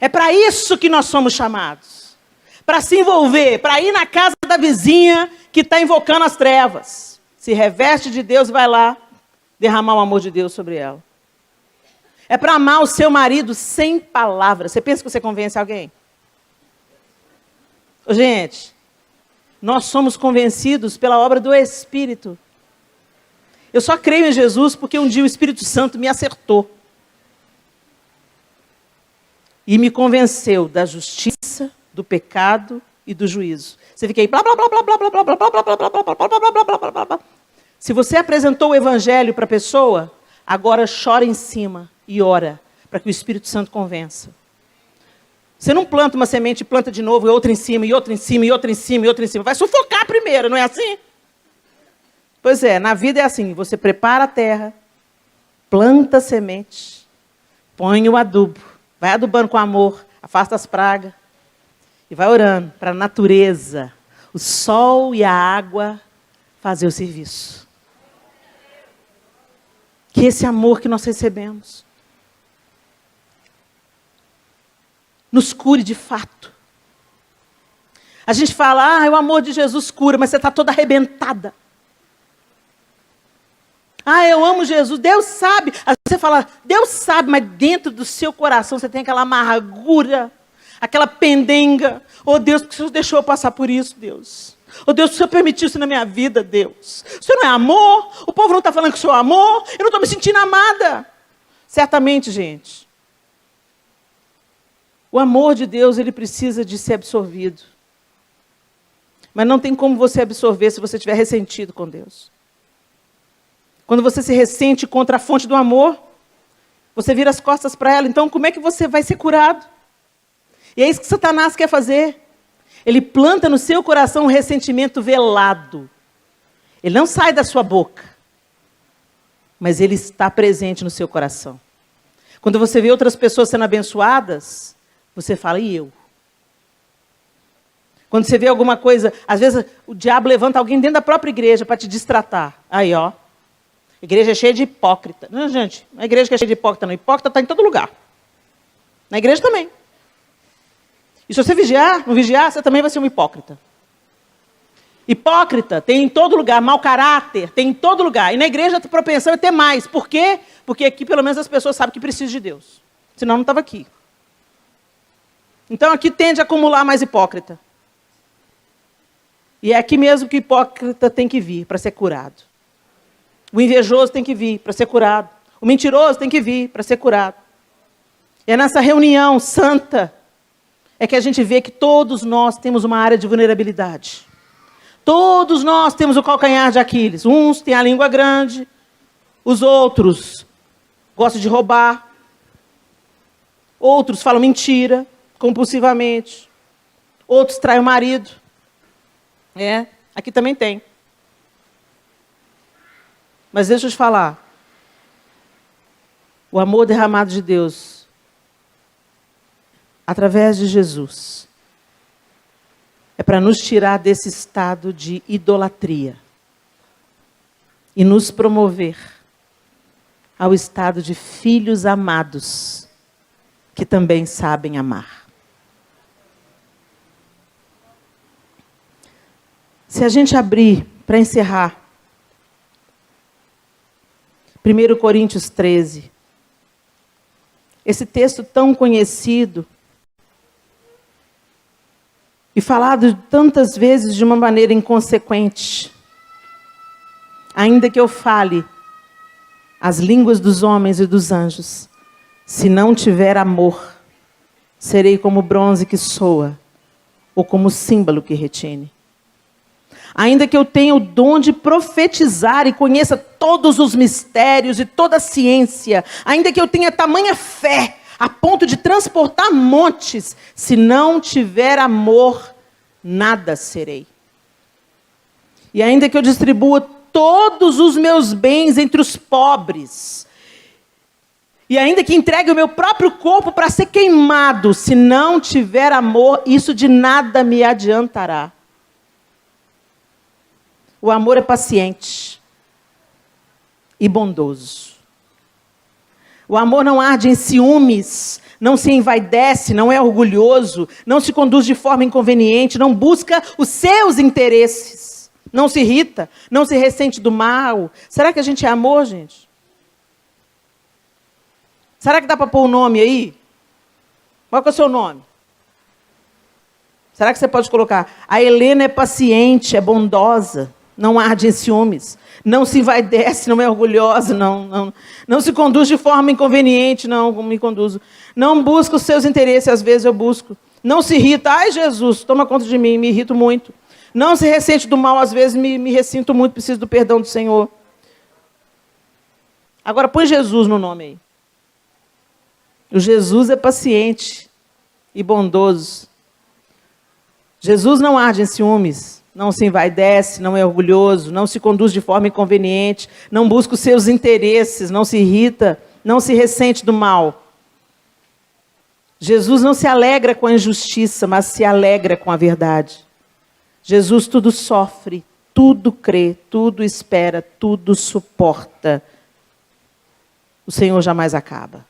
É para isso que nós somos chamados. Para se envolver, para ir na casa da vizinha que está invocando as trevas. Se reveste de Deus e vai lá derramar o amor de Deus sobre ela. É para amar o seu marido sem palavras. Você pensa que você convence alguém? Gente, nós somos convencidos pela obra do Espírito. Eu só creio em Jesus porque um dia o Espírito Santo me acertou. E me convenceu da justiça, do pecado e do juízo. Você fica aí, blá, blá, blá, blá, blá, blá, blá, blá, blá, blá, blá, blá, blá, blá, blá, blá, blá, blá. Se você apresentou o evangelho para a pessoa, agora chora em cima e ora para que o Espírito Santo convença. Você não planta uma semente e planta de novo, e outra em cima, e outra em cima, e outra em cima, e outra em cima. Vai sufocar primeiro, não é assim? Pois é, na vida é assim, você prepara a terra, planta a semente, põe o adubo, vai adubando com amor, afasta as pragas, e vai orando para a natureza, o sol e a água fazer o serviço. Que esse amor que nós recebemos nos cure de fato. A gente fala, o amor de Jesus cura, mas você está toda arrebentada. Eu amo Jesus, Deus sabe. Às vezes você fala, Deus sabe, mas dentro do seu coração você tem aquela amargura, aquela pendenga. Oh Deus, por que o Senhor deixou eu passar por isso, Deus? Oh Deus, por que o Senhor permitiu isso na minha vida, Deus? O Senhor não é amor? O povo não está falando que o Senhor é amor? Eu não estou me sentindo amada. Certamente, gente, o amor de Deus, ele precisa de ser absorvido. Mas não tem como você absorver se você estiver ressentido com Deus. Quando você se ressente contra a fonte do amor, você vira as costas para ela. Então, como é que você vai ser curado? E é isso que Satanás quer fazer. Ele planta no seu coração um ressentimento velado. Ele não sai da sua boca, mas ele está presente no seu coração. Quando você vê outras pessoas sendo abençoadas, você fala, e eu? Quando você vê alguma coisa, às vezes o diabo levanta alguém dentro da própria igreja para te distratar. Aí, ó. A igreja é cheia de hipócrita. Não, gente, a igreja que é cheia de hipócrita não. Hipócrita está em todo lugar. Na igreja também. E se você vigiar, não vigiar, você também vai ser um hipócrita. Hipócrita tem em todo lugar. Mau caráter tem em todo lugar. E na igreja a propensão é ter mais. Por quê? Porque aqui pelo menos as pessoas sabem que precisam de Deus. Senão não estava aqui. Então aqui tende a acumular mais hipócrita. E é aqui mesmo que o hipócrita tem que vir para ser curado. O invejoso tem que vir para ser curado. O mentiroso tem que vir para ser curado. E é nessa reunião santa é que a gente vê que todos nós temos uma área de vulnerabilidade. Todos nós temos o calcanhar de Aquiles. Uns têm a língua grande, os outros gostam de roubar, Outros falam mentira, compulsivamente. Outros traem o marido. Aqui também tem. Mas deixa eu te falar. O amor derramado de Deus, através de Jesus, é para nos tirar desse estado de idolatria e nos promover ao estado de filhos amados, que também sabem amar. Se a gente abrir, para encerrar, 1 Coríntios 13, esse texto tão conhecido e falado tantas vezes de uma maneira inconsequente. Ainda que eu fale as línguas dos homens e dos anjos, se não tiver amor, serei como bronze que soa, ou como símbolo que retine. Ainda que eu tenha o dom de profetizar e conheça todos os mistérios e toda a ciência, ainda que eu tenha tamanha fé, a ponto de transportar montes, se não tiver amor, nada serei. E ainda que eu distribua todos os meus bens entre os pobres, e ainda que entregue o meu próprio corpo para ser queimado, se não tiver amor, isso de nada me adiantará. O amor é paciente e bondoso. O amor não arde em ciúmes, não se envaidece, não é orgulhoso, não se conduz de forma inconveniente, não busca os seus interesses, não se irrita, não se ressente do mal. Será que a gente é amor, gente? Será que dá para pôr o nome aí? Qual que é o seu nome? Será que você pode colocar? A Helena é paciente, é bondosa, não arde em ciúmes, não se envaidece, não é orgulhosa, não se conduz de forma inconveniente, não me conduzo. Não busca os seus interesses, às vezes eu busco. Não se irrita, ai Jesus, toma conta de mim, me irrito muito. Não se ressente do mal, às vezes me ressinto muito, preciso do perdão do Senhor. Agora põe Jesus no nome aí. O Jesus é paciente e bondoso. Jesus não arde em ciúmes, não se envaidece, não é orgulhoso, não se conduz de forma inconveniente, não busca os seus interesses, não se irrita, não se ressente do mal. Jesus não se alegra com a injustiça, mas se alegra com a verdade. Jesus tudo sofre, tudo crê, tudo espera, tudo suporta. O Senhor jamais acaba.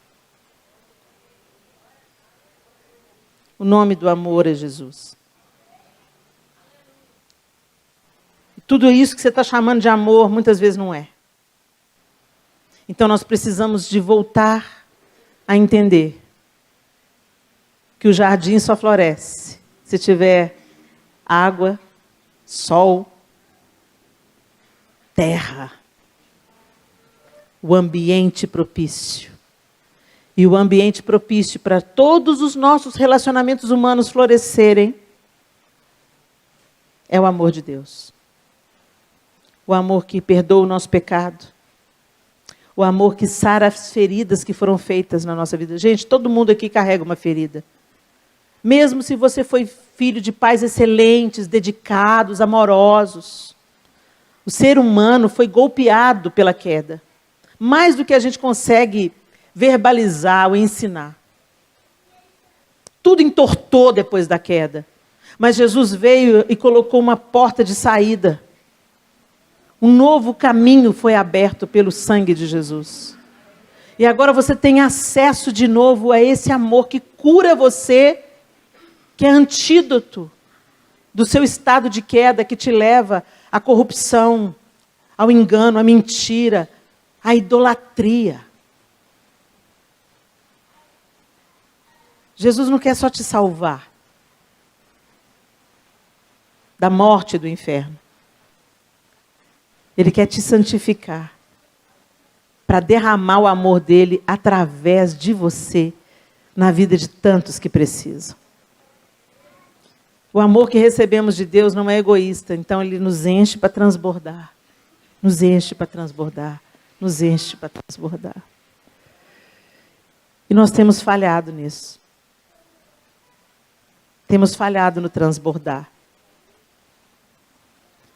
O nome do amor é Jesus. Tudo isso que você está chamando de amor, muitas vezes não é. Então nós precisamos de voltar a entender que o jardim só floresce se tiver água, sol, terra, o ambiente propício. E o ambiente propício para todos os nossos relacionamentos humanos florescerem é o amor de Deus. O amor que perdoa o nosso pecado. O amor que sara as feridas que foram feitas na nossa vida. Gente, todo mundo aqui carrega uma ferida. Mesmo se você foi filho de pais excelentes, dedicados, amorosos. O ser humano foi golpeado pela queda. Mais do que a gente consegue verbalizar ou ensinar. Tudo entortou depois da queda. Mas Jesus veio e colocou uma porta de saída. Um novo caminho foi aberto pelo sangue de Jesus. E agora você tem acesso de novo a esse amor que cura você, que é antídoto do seu estado de queda, que te leva à corrupção, ao engano, à mentira, à idolatria. Jesus não quer só te salvar da morte e do inferno. Ele quer te santificar para derramar o amor dele através de você na vida de tantos que precisam. O amor que recebemos de Deus não é egoísta, então ele nos enche para transbordar. Nos enche para transbordar. Nos enche para transbordar. E nós temos falhado nisso. Temos falhado no transbordar.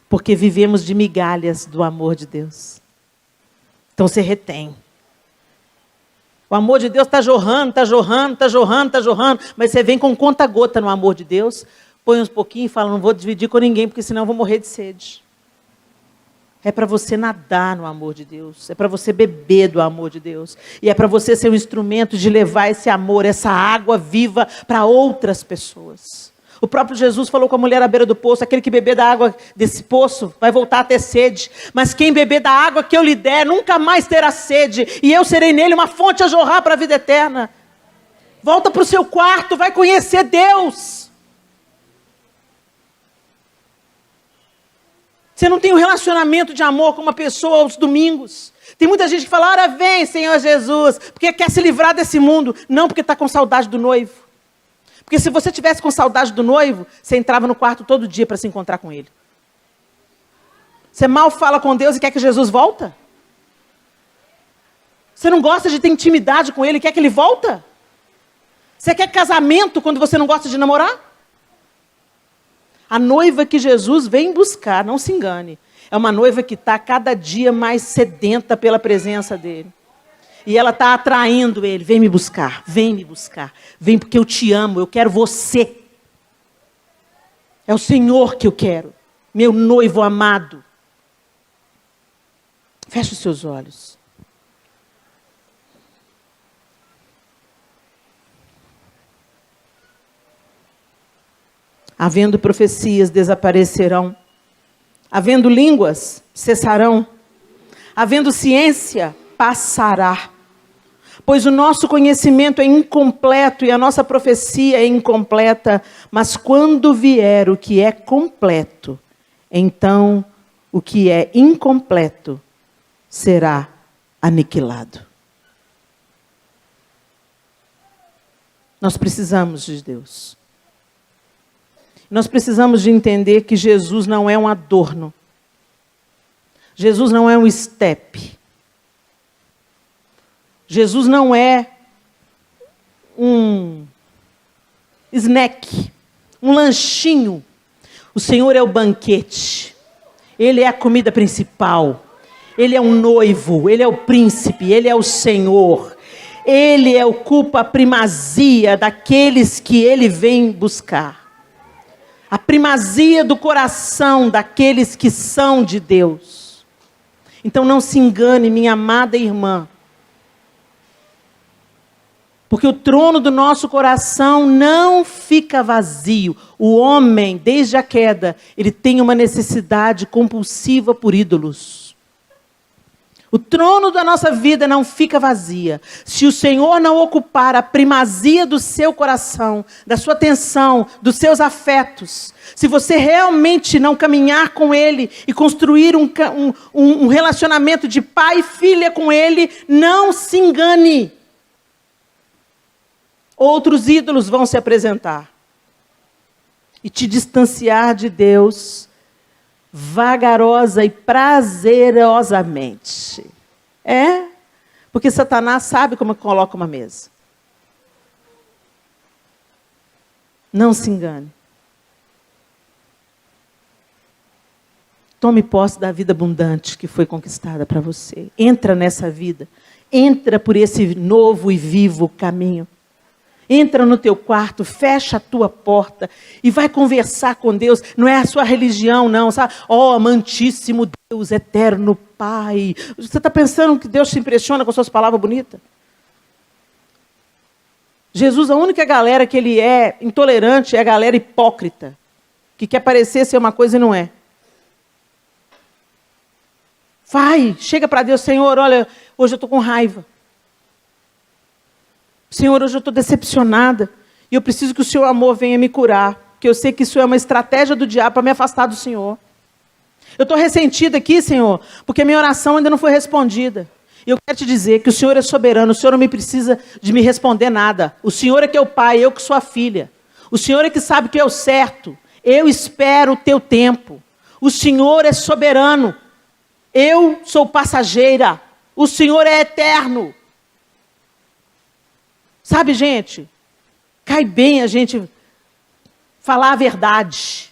Porque vivemos de migalhas do amor de Deus. Então você retém. O amor de Deus está jorrando, está jorrando, está jorrando, está jorrando. Mas você vem com conta-gota no amor de Deus, põe uns pouquinhos e fala, não vou dividir com ninguém, porque senão eu vou morrer de sede. É para você nadar no amor de Deus. É para você beber do amor de Deus. E é para você ser um instrumento de levar esse amor, essa água viva para outras pessoas. O próprio Jesus falou com a mulher à beira do poço, aquele que beber da água desse poço vai voltar a ter sede. Mas quem beber da água que eu lhe der, nunca mais terá sede. E eu serei nele uma fonte a jorrar para a vida eterna. Volta para o seu quarto, vai conhecer Deus. Você não tem um relacionamento de amor com uma pessoa aos domingos. Tem muita gente que fala, ora vem, Senhor Jesus, porque quer se livrar desse mundo. Não, porque está com saudade do noivo. Porque se você tivesse com saudade do noivo, você entrava no quarto todo dia para se encontrar com ele. Você mal fala com Deus e quer que Jesus volta? Você não gosta de ter intimidade com ele e quer que ele volta? Você quer casamento quando você não gosta de namorar? A noiva que Jesus vem buscar, não se engane, é uma noiva que está cada dia mais sedenta pela presença dele. E ela está atraindo ele, vem me buscar, vem porque eu te amo, eu quero você. É o Senhor que eu quero, meu noivo amado. Feche os seus olhos. Havendo profecias, desaparecerão. Havendo línguas, cessarão. Havendo ciência, passará. Pois o nosso conhecimento é incompleto e a nossa profecia é incompleta. Mas quando vier o que é completo, então o que é incompleto será aniquilado. Nós precisamos de Deus. Nós precisamos de entender que Jesus não é um adorno. Jesus não é um estepe. Jesus não é um snack, um lanchinho. O Senhor é o banquete. Ele é a comida principal. Ele é um noivo, Ele é o príncipe, Ele é o Senhor. Ele ocupa a primazia daqueles que Ele vem buscar. A primazia do coração daqueles que são de Deus. Então não se engane, minha amada irmã. Porque o trono do nosso coração não fica vazio. O homem, desde a queda, ele tem uma necessidade compulsiva por ídolos. O trono da nossa vida não fica vazia. Se o Senhor não ocupar a primazia do seu coração, da sua atenção, dos seus afetos, se você realmente não caminhar com Ele e construir um relacionamento de pai e filha com Ele, não se engane. Outros ídolos vão se apresentar e te distanciar de Deus vagarosa e prazerosamente. É, porque Satanás sabe como coloca uma mesa. Não se engane. Tome posse da vida abundante que foi conquistada para você. Entra nessa vida. Entra por esse novo e vivo caminho. Entra no teu quarto, fecha a tua porta e vai conversar com Deus. Não é a sua religião, não, sabe? Ó, amantíssimo Deus, eterno Pai. Você está pensando que Deus se impressiona com suas palavras bonitas? Jesus, a única galera que ele é intolerante é a galera hipócrita, que quer parecer ser uma coisa e não é. Vai, chega para Deus, Senhor, olha, hoje eu estou com raiva. Senhor, hoje eu estou decepcionada e eu preciso que o seu amor venha me curar, porque eu sei que isso é uma estratégia do diabo para me afastar do Senhor. Eu estou ressentida aqui, Senhor, porque a minha oração ainda não foi respondida. E eu quero te dizer que o Senhor é soberano, o Senhor não me precisa de me responder nada. O Senhor é que é o Pai, eu que sou a filha. O Senhor é que sabe o que é o certo. Eu espero o teu tempo. O Senhor é soberano. Eu sou passageira. O Senhor é eterno. Sabe, gente, cai bem a gente falar a verdade.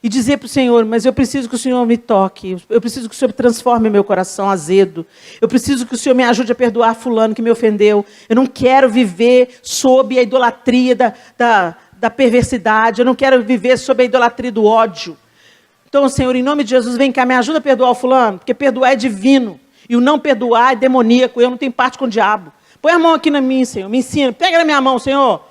E dizer para o Senhor, mas eu preciso que o Senhor me toque. Eu preciso que o Senhor transforme meu coração azedo. Eu preciso que o Senhor me ajude a perdoar fulano que me ofendeu. Eu não quero viver sob a idolatria da perversidade. Eu não quero viver sob a idolatria do ódio. Então, Senhor, em nome de Jesus, vem cá, me ajuda a perdoar o fulano. Porque perdoar é divino. E o não perdoar é demoníaco. Eu não tenho parte com o diabo. Põe a mão aqui na minha, Senhor. Me ensina. Pega na minha mão, Senhor.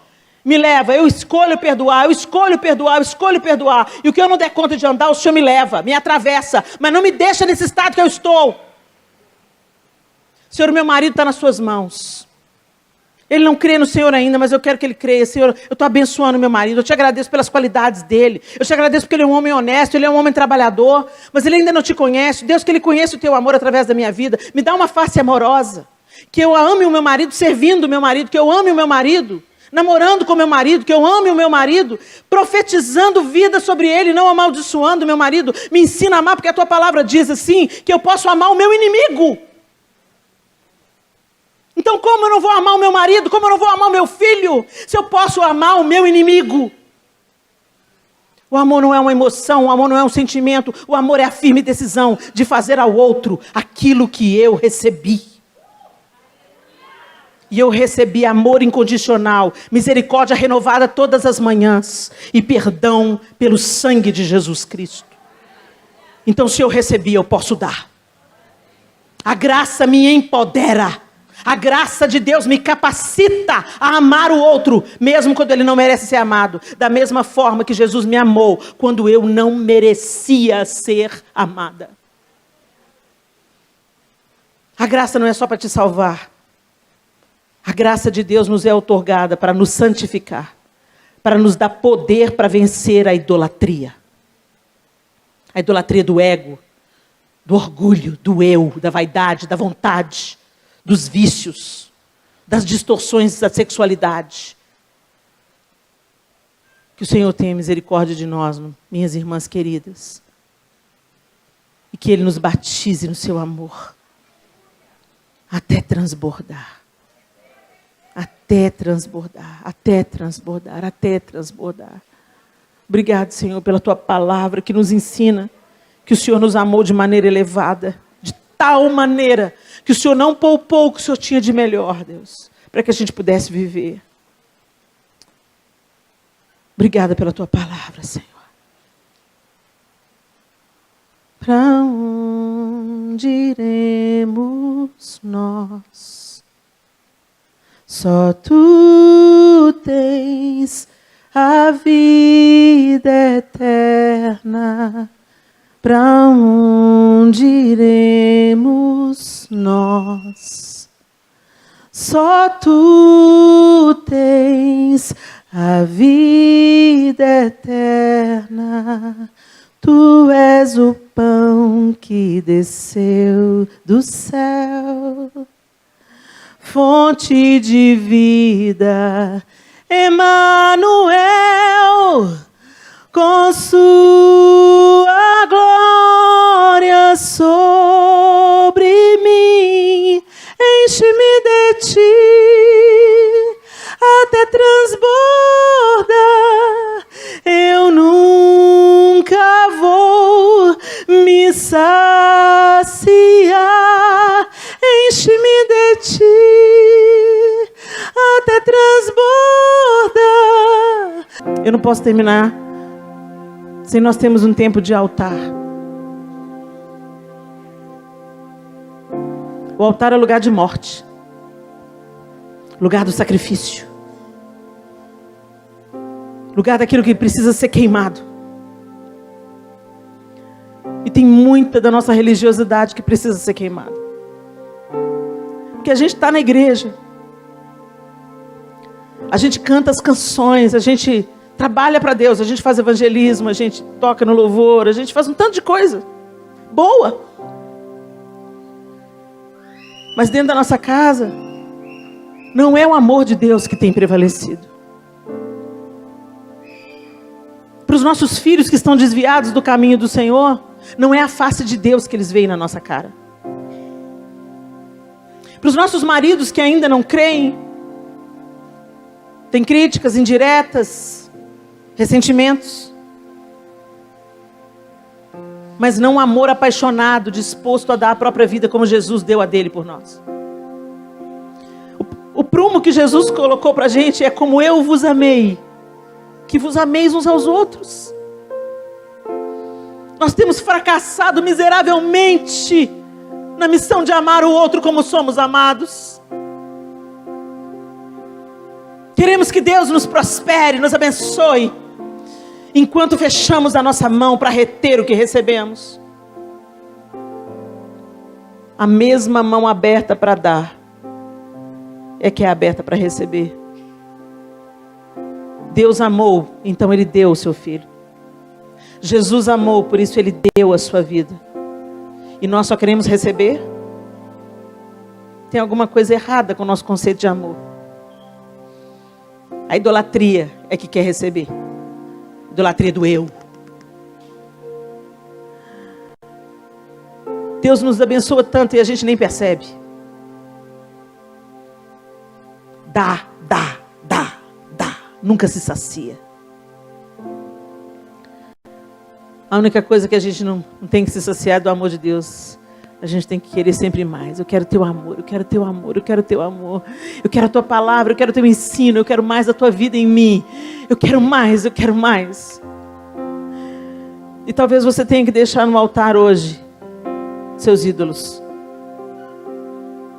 Me leva, eu escolho perdoar, eu escolho perdoar, eu escolho perdoar. E o que eu não der conta de andar, o Senhor me leva, me atravessa. Mas não me deixa nesse estado que eu estou. Senhor, meu marido está nas suas mãos. Ele não crê no Senhor ainda, mas eu quero que ele creia. Senhor, eu estou abençoando meu marido. Eu te agradeço pelas qualidades dele. Eu te agradeço porque ele é um homem honesto, ele é um homem trabalhador. Mas ele ainda não te conhece. Deus, que ele conheça o teu amor através da minha vida. Me dá uma face amorosa. Que eu ame o meu marido, servindo o meu marido. Que eu ame o meu marido. Namorando com meu marido, que eu ame o meu marido, profetizando vida sobre ele, não amaldiçoando o meu marido. Me ensina a amar, porque a tua palavra diz assim, que eu posso amar o meu inimigo. Então como eu não vou amar o meu marido, como eu não vou amar o meu filho, se eu posso amar o meu inimigo? O amor não é uma emoção, o amor não é um sentimento, o amor é a firme decisão de fazer ao outro aquilo que eu recebi. E eu recebi amor incondicional, misericórdia renovada todas as manhãs e perdão pelo sangue de Jesus Cristo. Então, se eu recebi, eu posso dar. A graça me empodera. A graça de Deus me capacita a amar o outro, mesmo quando ele não merece ser amado. Da mesma forma que Jesus me amou, quando eu não merecia ser amada. A graça não é só para te salvar. A graça de Deus nos é outorgada para nos santificar, para nos dar poder para vencer a idolatria. A idolatria do ego, do orgulho, do eu, da vaidade, da vontade, dos vícios, das distorções da sexualidade. Que o Senhor tenha misericórdia de nós, minhas irmãs queridas. E que Ele nos batize no seu amor, até transbordar. Até transbordar, até transbordar, até transbordar. Obrigado, Senhor, pela Tua palavra que nos ensina que o Senhor nos amou de maneira elevada, de tal maneira que o Senhor não poupou o que o Senhor tinha de melhor, Deus, para que a gente pudesse viver. Obrigada pela Tua palavra, Senhor. Para onde iremos nós? Só Tu tens a vida eterna. Para onde iremos nós? Só Tu tens a vida eterna. Tu és o pão que desceu do céu. Fonte de vida, Emanuel, com sua glória sobre mim, enche-me de ti, até transborda, eu nunca vou me saciar, enche-me de ti, até transborda. Eu não posso terminar sem nós termos um tempo de altar. O altar é lugar de morte, lugar do sacrifício, lugar daquilo que precisa ser queimado. E tem muita da nossa religiosidade que precisa ser queimada. Porque a gente está na igreja, a gente canta as canções, a gente trabalha para Deus, a gente faz evangelismo, a gente toca no louvor, a gente faz um tanto de coisa boa. Mas dentro da nossa casa, não é o amor de Deus que tem prevalecido. Para os nossos filhos que estão desviados do caminho do Senhor, não é a face de Deus que eles veem na nossa cara. Para os nossos maridos que ainda não creem, Tem críticas indiretas, ressentimentos. Mas não um amor apaixonado, disposto a dar a própria vida como Jesus deu a dele por nós. O prumo que Jesus colocou para a gente é: como eu vos amei, que vos ameis uns aos outros. Nós temos fracassado miseravelmente na missão de amar o outro como somos amados. Queremos que Deus nos prospere, nos abençoe, enquanto fechamos a nossa mão para reter o que recebemos. A mesma mão aberta para dar é que é aberta para receber. Deus amou, então Ele deu o seu Filho. Jesus amou, por isso Ele deu a sua vida. E nós só queremos receber? Tem alguma coisa errada com o nosso conceito de amor. A idolatria é que quer receber. Idolatria do eu. Deus nos abençoa tanto e a gente nem percebe. Dá. Nunca se sacia. A única coisa que a gente não tem que se saciar é do amor de Deus. A gente tem que querer sempre mais. Eu quero teu amor, eu quero teu amor, eu quero teu amor. Eu quero a tua palavra, eu quero teu ensino, eu quero mais da tua vida em mim. Eu quero mais, eu quero mais. E talvez você tenha que deixar no altar hoje seus ídolos.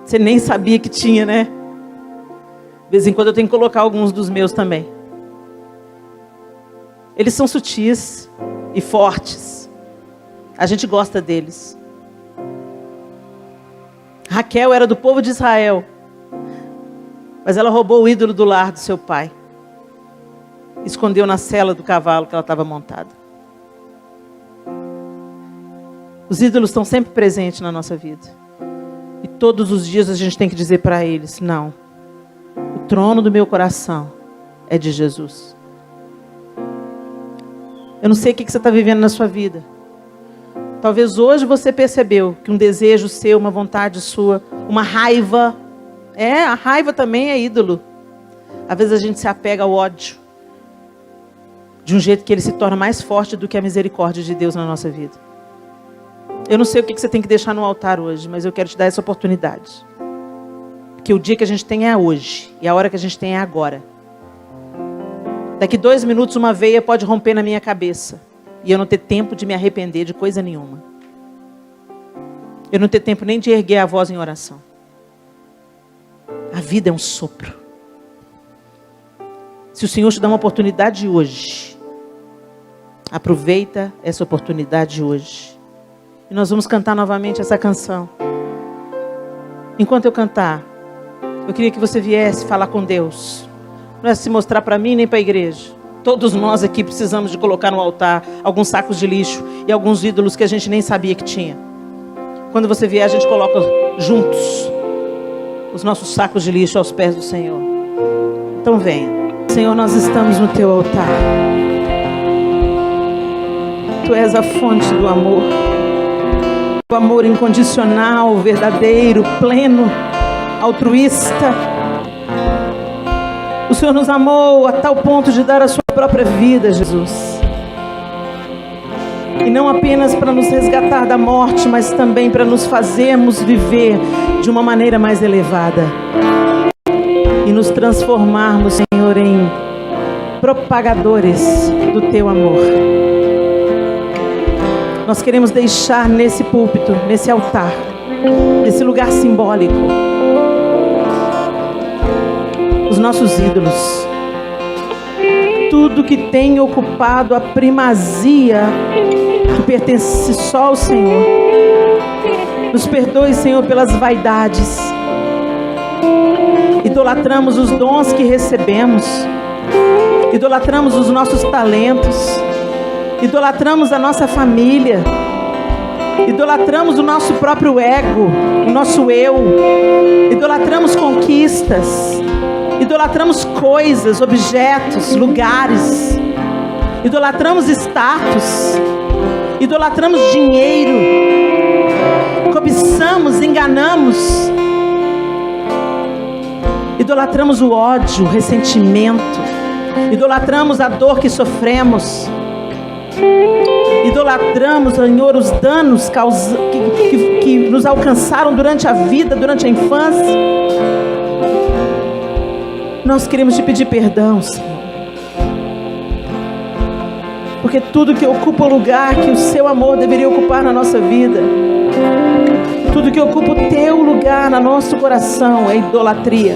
Você nem sabia que tinha, né? De vez em quando eu tenho que colocar alguns dos meus também. Eles são sutis e fortes. A gente gosta deles. Raquel era do povo de Israel, mas ela roubou o ídolo do lar do seu pai. Escondeu na sela do cavalo que ela estava montada. Os ídolos estão sempre presentes na nossa vida. E todos os dias a gente tem que dizer para eles: não. O trono do meu coração é de Jesus. Eu não sei o que você está vivendo na sua vida. Talvez hoje você percebeu que um desejo seu, uma vontade sua, uma raiva. A raiva também é ídolo. Às vezes a gente se apega ao ódio. De um jeito que ele se torna mais forte do que a misericórdia de Deus na nossa vida. Eu não sei o que você tem que deixar no altar hoje, mas eu quero te dar essa oportunidade. Porque o dia que a gente tem é hoje. E a hora que a gente tem é agora. Daqui 2 minutos uma veia pode romper na minha cabeça. E eu não ter tempo de me arrepender de coisa nenhuma. Eu não ter tempo nem de erguer a voz em oração. A vida é um sopro. Se o Senhor te dá uma oportunidade hoje, aproveita essa oportunidade hoje. E nós vamos cantar novamente essa canção. Enquanto eu cantar, eu queria que você viesse falar com Deus. Não é se mostrar para mim nem para a igreja. Todos nós aqui precisamos de colocar no altar alguns sacos de lixo e alguns ídolos que a gente nem sabia que tinha. Quando você vier, a gente coloca juntos os nossos sacos de lixo aos pés do Senhor. Então venha. Senhor, nós estamos no teu altar. Tu és a fonte do amor. O amor incondicional, verdadeiro, pleno, altruísta. O Senhor nos amou a tal ponto de dar a sua própria vida, Jesus. E não apenas para nos resgatar da morte, mas também para nos fazermos viver de uma maneira mais elevada. E nos transformarmos, Senhor, em propagadores do teu amor. Nós queremos deixar nesse púlpito, nesse altar, nesse lugar simbólico, os nossos ídolos. Tudo que tem ocupado a primazia que pertence só ao Senhor. Nos perdoe, Senhor, pelas vaidades. Idolatramos os dons que recebemos. Idolatramos os nossos talentos. Idolatramos a nossa família. Idolatramos o nosso próprio ego, o nosso eu. Idolatramos conquistas. Idolatramos coisas, objetos, lugares. Idolatramos status. Idolatramos dinheiro. Cobiçamos, enganamos. idolatramos o ódio, o ressentimento, idolatramos a dor que sofremos, idolatramos, Senhor, os danos que nos alcançaram durante a vida, durante a infância. Nós queremos te pedir perdão, Senhor, porque tudo que ocupa o lugar que o seu amor deveria ocupar na nossa vida, tudo que ocupa o teu lugar no nosso coração é idolatria.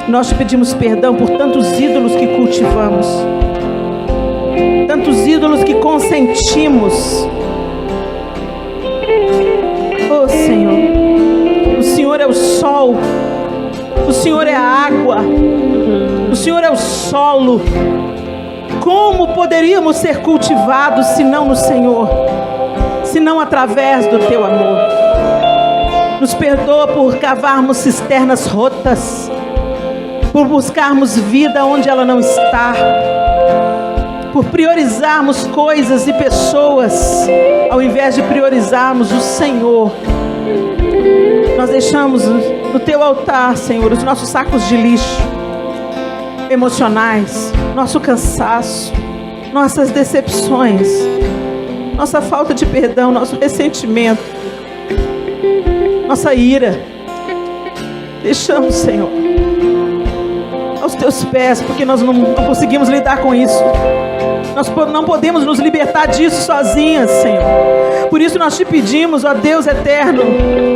Nós te pedimos perdão por tantos ídolos que cultivamos, tantos ídolos que consentimos. Oh Senhor, o Senhor é o sol, o Senhor é a água, o Senhor é o solo. Como poderíamos ser cultivados se não no Senhor, se não através do teu amor? Nos perdoa por cavarmos cisternas rotas, por buscarmos vida onde ela não está, por priorizarmos coisas e pessoas ao invés de priorizarmos o Senhor. Nós deixamos no teu altar, Senhor, os nossos sacos de lixo emocionais, nosso cansaço, nossas decepções, nossa falta de perdão, nosso ressentimento, nossa ira. Deixamos, Senhor, aos teus pés, porque nós não conseguimos lidar com isso. Nós não podemos nos libertar disso sozinhas, Senhor. Por isso nós te pedimos, ó Deus eterno,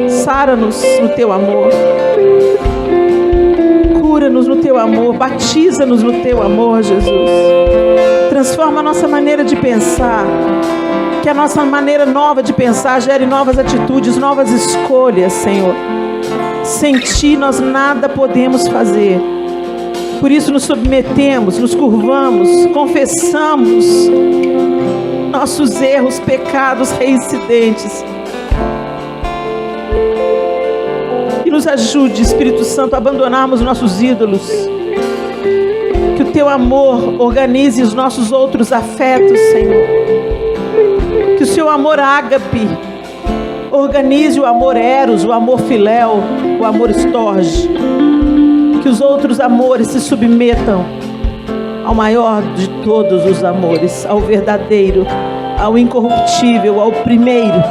sara-nos no teu amor, cura-nos no teu amor, batiza-nos no teu amor, Jesus. Transforma a nossa maneira de pensar, que a nossa maneira nova de pensar gere novas atitudes, novas escolhas, Senhor. Sem ti nós nada podemos fazer. Por isso nos submetemos, nos curvamos, confessamos nossos erros, pecados reincidentes. E nos ajude, Espírito Santo, a abandonarmos nossos ídolos. Que o teu amor organize os nossos outros afetos, Senhor. Que o seu amor ágape organize o amor eros, o amor filéu, o amor estorge. Que os outros amores se submetam ao maior de todos os amores, ao verdadeiro, ao incorruptível, ao primeiro,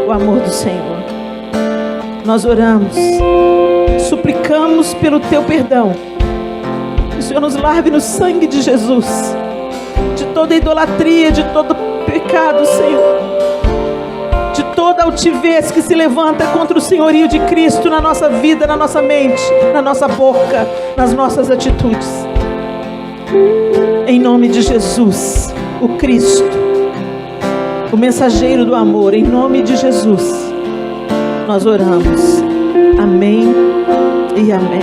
o amor do Senhor. Nós oramos, suplicamos pelo teu perdão. Que o Senhor nos lave no sangue de Jesus, de toda idolatria, de todo pecado, Senhor, de toda altivez que se levanta contra o senhorio de Cristo na nossa vida, na nossa mente, na nossa boca, nas nossas atitudes. Em nome de Jesus, o Cristo, o mensageiro do amor, em nome de Jesus, nós oramos. Amém e amém.